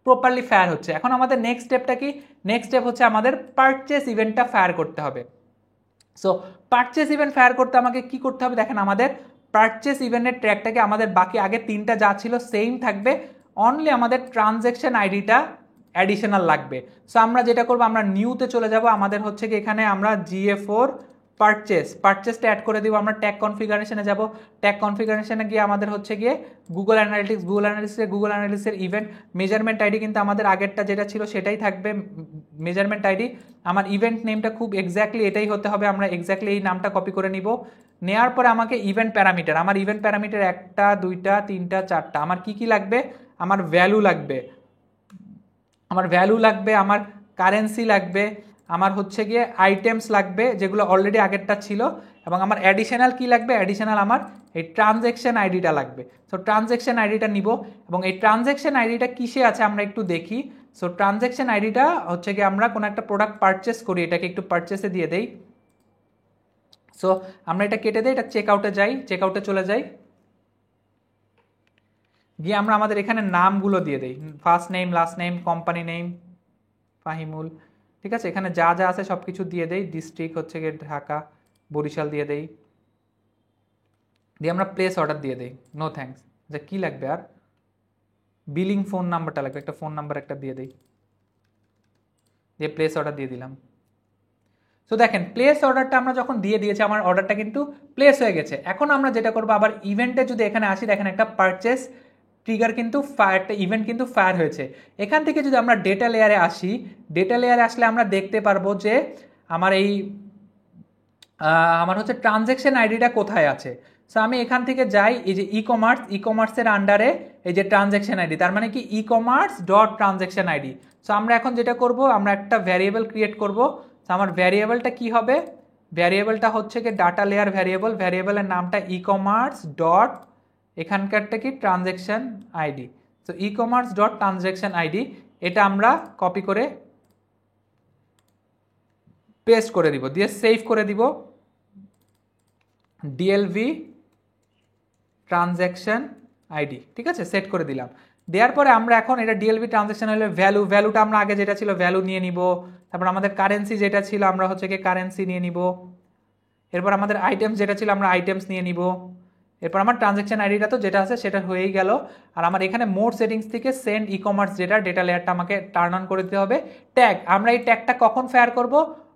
S1: প্রপারলি ফায়ার হচ্ছে। এখন আমাদের নেক্সট স্টেপটা কি, নেক্সট স্টেপ হচ্ছে আমাদের পারচেস ইভেন্টটা ফায়ার করতে হবে। সো পারচেস ইভেন্ট ফায়ার করতে আমাকে কি করতে হবে, দেখেন আমাদের পারচেস ইভেন্টের ট্র্যাকটাকে আমাদের বাকি আগে তিনটা যা ছিল সেম থাকবে, অনলি আমাদের ট্রানজ্যাকশন আইডিটা অ্যাডিশনাল লাগবে। সো আমরা যেটা করবো, আমরা নিউতে চলে যাব। আমাদের হচ্ছে কি এখানে আমরা জিএ4 পারচেসটা অ্যাড করে দিব। আমরা ট্যাগ কনফিগারেশনে যাব। ট্যাগ কনফিগারেশনে গিয়ে আমাদের হচ্ছে গিয়ে গুগল অ্যানালিটিক্সের ইভেন্ট মেজারমেন্ট আইডি কিন্তু আমাদের আগেরটা যেটা ছিল সেটাই থাকবে মেজারমেন্ট আইডি। আমার ইভেন্ট নেমটা খুব এক্স্যাক্টলি এটাই হতে হবে, আমরা এক্স্যাক্টলি এই নামটা কপি করে নিব। নেওয়ার পরে আমাকে ইভেন্ট প্যারামিটার, আমার ইভেন্ট প্যারামিটার 1টা 2টা 3টা 4টা, আমার কি কি লাগবে, আমার ভ্যালু লাগবে, আমার কারেন্সি লাগবে, আমার হচ্ছে গিয়ে আইটেমস লাগবে যেগুলো অলরেডি আগেরটা ছিল, এবং আমার অ্যাডিশনাল কি লাগবে, অ্যাডিশনাল আমার এই ট্রানজ্যাকশন আইডিটা লাগবে। সো ট্রানজ্যাকশন আইডিটা নিব, এবং এই ট্রানজ্যাকশন আইডিটা কিসে আছে আমরা একটু দেখি। সো ট্রানজ্যাকশন আইডিটা হচ্ছে গিয়ে আমরা কোনো একটা প্রোডাক্ট পারচেস করি, এটাকে একটু পারচেসে দিয়ে দেই। সো আমরা এটা কেটে দিই, এটা চেক আউটে যাই, চেক আউটে চলে যাই, গিয়ে আমরা আমাদের এখানে নামগুলো দিয়ে দিই, first name, last name, company name Fahimul, ঠিক আছে। এখানে যা যা আছে সব কিছু দিয়ে দেই। ডিস্ট্রিক্ট হচ্ছে গিয়ে ঢাকা, বরিশাল দিয়ে দেই, দিয়ে আমরা প্লেস অর্ডার দিয়ে দেই, নো থ্যাঙ্কস। যে কী লাগবে আর, বিলিং ফোন নাম্বারটা লাগবে, একটা ফোন নাম্বার একটা দিয়ে দেই, দিয়ে প্লেস অর্ডার দিয়ে দিলাম। সো দেখেন প্লেস অর্ডারটা আমরা যখন দিয়ে দিয়েছি, আমার অর্ডারটা কিন্তু প্লেস হয়ে গেছে। এখন আমরা যেটা করবো, আবার ইভেন্টে যদি এখানে আসি, দেখেন একটা পারচেস ট্রিগার কিন্তু একটা ইভেন্ট কিন্তু ফায়ার হয়েছে। এখান থেকে যদি আমরা ডেটা লেয়ারে আসি, ডেটা লেয়ারে আসলে আমরা দেখতে পারবো যে আমার আমার হচ্ছে ট্রানজ্যাকশন আইডিটা কোথায় আছে। সো আমি এখান থেকে যাই, এই যে ই কমার্সের আন্ডারে এই যে ট্রানজ্যাকশন আইডি, তার মানে কি e commerce dot transaction ID. So আমরা এখন যেটা করব, আমরা একটা ভ্যারিয়েবল ক্রিয়েট করব। সো আমার ভ্যারিয়েবলটা কি হবে, ভ্যারিয়েবলটা হচ্ছে কি ডাটা লেয়ার ভ্যারিয়েবল, ভ্যারিয়েবলের নামটা ই কমার্স ডট, এখানকারটা কি transaction ID. So e commerce dot transaction ID, এটা আমরা কপি করে পেস্ট করে দিব, দিয়ে সেভ করে দিব। ডিএলভি ট্রানজ্যাকশন আইডি, ঠিক আছে, সেট করে দিলাম। দেওয়ার পরে আমরা এখন এটা ডিএলভি ট্রানজ্যাকশন হলে ভ্যালুটা আমরা আগে যেটা ছিল ভ্যালু নিয়ে নিব। তারপর আমাদের কারেন্সি যেটা ছিল আমরা হচ্ছে কি কারেন্সি নিয়ে নিব। এরপর আমাদের আইটেমস যেটা ছিল আমরা আইটেমস নিয়ে নিব। এরপর আমার ট্রানজ্যাকশন আইডিটা তো যেটা আছে সেটা হয়েই গেল। আর আমার এখানে মোড সেটিংস থেকে সেন্ড ই কমার্স ডেটা লেয়ারটা আমাকে টার্ন অন করে দিতে হবে। ট্যাগ, আমরা এই ট্যাগটা কখন ফায়ার করব?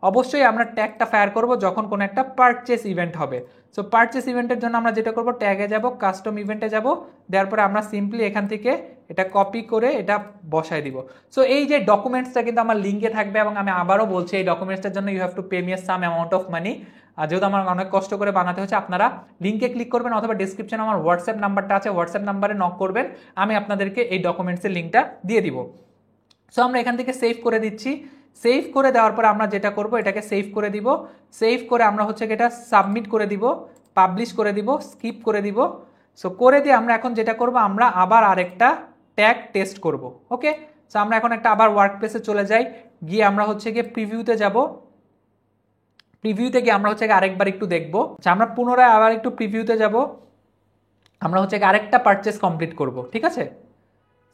S1: অবশ্যই আমরা ট্যাগটা ফায়ার করব যখন কোনো একটা পারচেস ইভেন্ট হবে। সো পারচেস ইভেন্টের জন্য আমরা যেটা করব, ট্যাগে যাব, কাস্টম ইভেন্টে যাব, দেওয়ার পরে আমরা সিম্পলি এখান থেকে এটা কপি করে এটা বসায় দিব। সো এই যে ডকুমেন্টসটা কিন্তু আমার লিঙ্কে থাকবে, এবং আমি আবারও বলছি এই ডকুমেন্টসটার জন্য you have to pay me some amount of money. আর যেহেতু আমার অনেক কষ্ট করে বানাতে হচ্ছে, আপনারা লিঙ্কে ক্লিক করবেন অথবা ডিসক্রিপশনে আমার হোয়াটসঅ্যাপ নাম্বারটা আছে, হোয়াটসঅ্যাপ নাম্বারে নক করবেন, আমি আপনাদেরকে এই ডকুমেন্টসের লিঙ্কটা দিয়ে দিব। সো আমরা এখান থেকে সেভ করে দিচ্ছি। সেভ করে দেওয়ার পর আমরা যেটা করব, এটাকে সেভ করে দিব। সেভ করে আমরা হচ্ছে এটা সাবমিট করে দিব, পাবলিশ করে দিব, স্কিপ করে দিব। সো করে দিয়ে আমরা এখন যেটা করব, আমরা আবার আরেকটা ট্যাগ টেস্ট করব। ওকে, সো আমরা এখন একটা আবার ওয়ার্ক প্লেসে চলে যাই, গিয়ে আমরা হচ্ছে গিয়ে প্রিভিউতে যাব। প্রিভিউতে গিয়ে আমরা হচ্ছে আরেকবার একটু দেখবো, আমরা পুনরায় আবার একটু প্রিভিউতে যাব, আমরা হচ্ছে আরেকটা পারচেস কমপ্লিট করব। ঠিক আছে,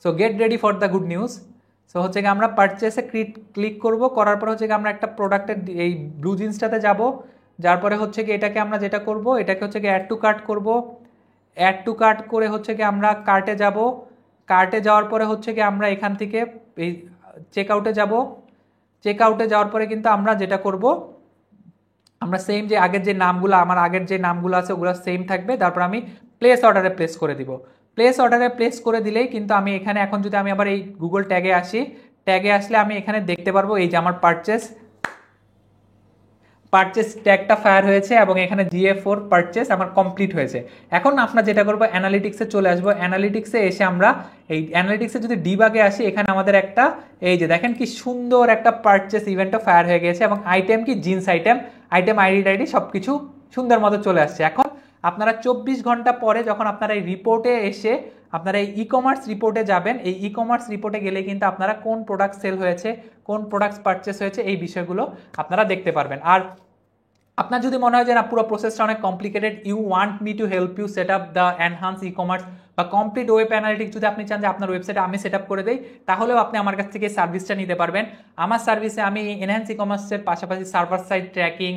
S1: so get ready for the good news. So হচ্ছে আমরা পারচেসে ক্লিক করব, করার পর হচ্ছে আমরা একটা প্রোডাক্টের এই ব্লু জিন্সটাতে যাব, যার পরে হচ্ছে কি এটাকে আমরা যেটা করব, এটাকে হচ্ছে অ্যাড টু কার্ট করব। অ্যাড টু কার্ট করে হচ্ছে কি আমরা কার্টে যাব। কার্টে যাওয়ার পরে হচ্ছে কি আমরা এখান থেকে এই চেক আউটে যাব। চেক আউটে যাওয়ার পরে কিন্তু আমরা যেটা করব, আমরা সেম যে আগের যে নামগুলো, আমার আগের যে নামগুলো আছে ওগুলো সেম থাকবে। তারপর আমি প্লেস অর্ডারে প্লেস করে দিব। প্লেস অর্ডারে প্লেস করে দিলেই কিন্তু আমি এখানে এখন যদি আমি আবার এই গুগল ট্যাগে আসি, ট্যাগে আসলে আমি এখানে দেখতে পারবো এই যে আমার পারচেস ট্যাগটা ফায়ার হয়েছে এবং এখানে GA4 পারচেস আমার কমপ্লিট হয়েছে। এখন আপনারা যেটা করবো, অ্যানালিটিক্সে চলে আসবো। অ্যানালিটিক্সে এসে আমরা এই অ্যানালিটিক্সে যদি ডিবাগে আসি, এখানে আমাদের একটা এই যে দেখেন কি সুন্দর একটা পারচেস ইভেন্টও ফায়ার হয়ে গেছে, এবং আইটেম কি জিন্স আইটেম আইডি সব কিছু সুন্দর মতো চলে আসছে। এখন আপনারা 24 ঘন্টা পরে যখন আপনারা এই রিপোর্টে এসে আপনারা এই ই কমার্স রিপোর্টে যাবেন, এই ই কমার্স রিপোর্টে গেলে কিন্তু আপনারা কোন প্রোডাক্ট সেল হয়েছে, কোন প্রোডাক্টস পারচেস হয়েছে, এই বিষয়গুলো আপনারা দেখতে পারবেন। আর আপনার যদি মনে হয় যে না পুরো প্রসেসটা অনেক complicated, you want me to help you set up the enhance e commerce বা কমপ্লিট ওয়েব অ্যানালিটিক্স, যদি আপনি চান যে আপনার ওয়েবসাইটে আমি সেট আপ করে দেই, তাহলেও আপনি আমার কাছ থেকে সার্ভিসটা নিতে পারবেন। আমার সার্ভিসে আমি এনহ্যান্স ই কমার্সের পাশাপাশি সার্ভার সাইড ট্র্যাকিং,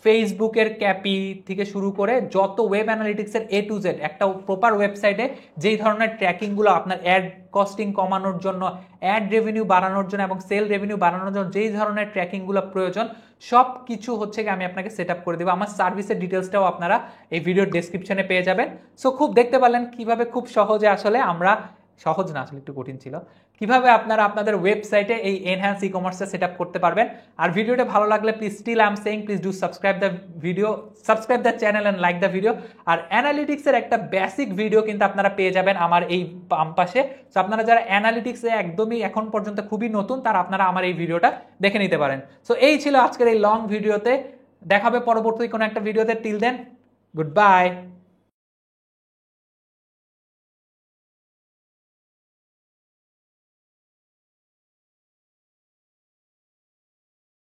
S1: ফেসবুকের ক্যাপি থেকে শুরু করে যত ওয়েব অ্যানালিটিক্সের A to Z একটা প্রপার ওয়েবসাইটে যেই ধরনের ট্র্যাকিংগুলো আপনার অ্যাড কস্টিং কমানোর জন্য, অ্যাড রেভিনিউ বাড়ানোর জন্য এবং সেল রেভিনিউ বাড়ানোর জন্য যেই ধরনের ট্র্যাকিংগুলো প্রয়োজন, সব কিছু হচ্ছে আমি আপনাকে সেট আপ করে দেবো। আমার সার্ভিসের ডিটেলসটাও আপনারা এই ভিডিওর ডেসক্রিপশনে পেয়ে যাবেন। সো খুব দেখতে পারলেন কিভাবে খুব সহজে, আসলে আমরা সহজ না, আসলে একটু কঠিন ছিল, কিভাবে আপনারা আপনাদের ওয়েবসাইটে এই এনহ্যান্স ই কমার্সটা সেট আপ করতে পারবেন। আর ভিডিওটা ভালো লাগলে please still I am saying please do subscribe the video, subscribe the channel and like the video. আর অ্যানালিটিক্সের একটা বেসিক ভিডিও কিন্তু আপনারা পেয়ে যাবেন আমার এই বাম পাশে। সো আপনারা যারা অ্যানালিটিক্সে একদমই এখন পর্যন্ত খুবই নতুন, তারা আপনারা আমার এই ভিডিওটা দেখে নিতে পারেন। সো এই ছিল আজকের এই লং ভিডিওতে, দেখাবে পরবর্তী কোনো একটা ভিডিওতে। Till then, good by.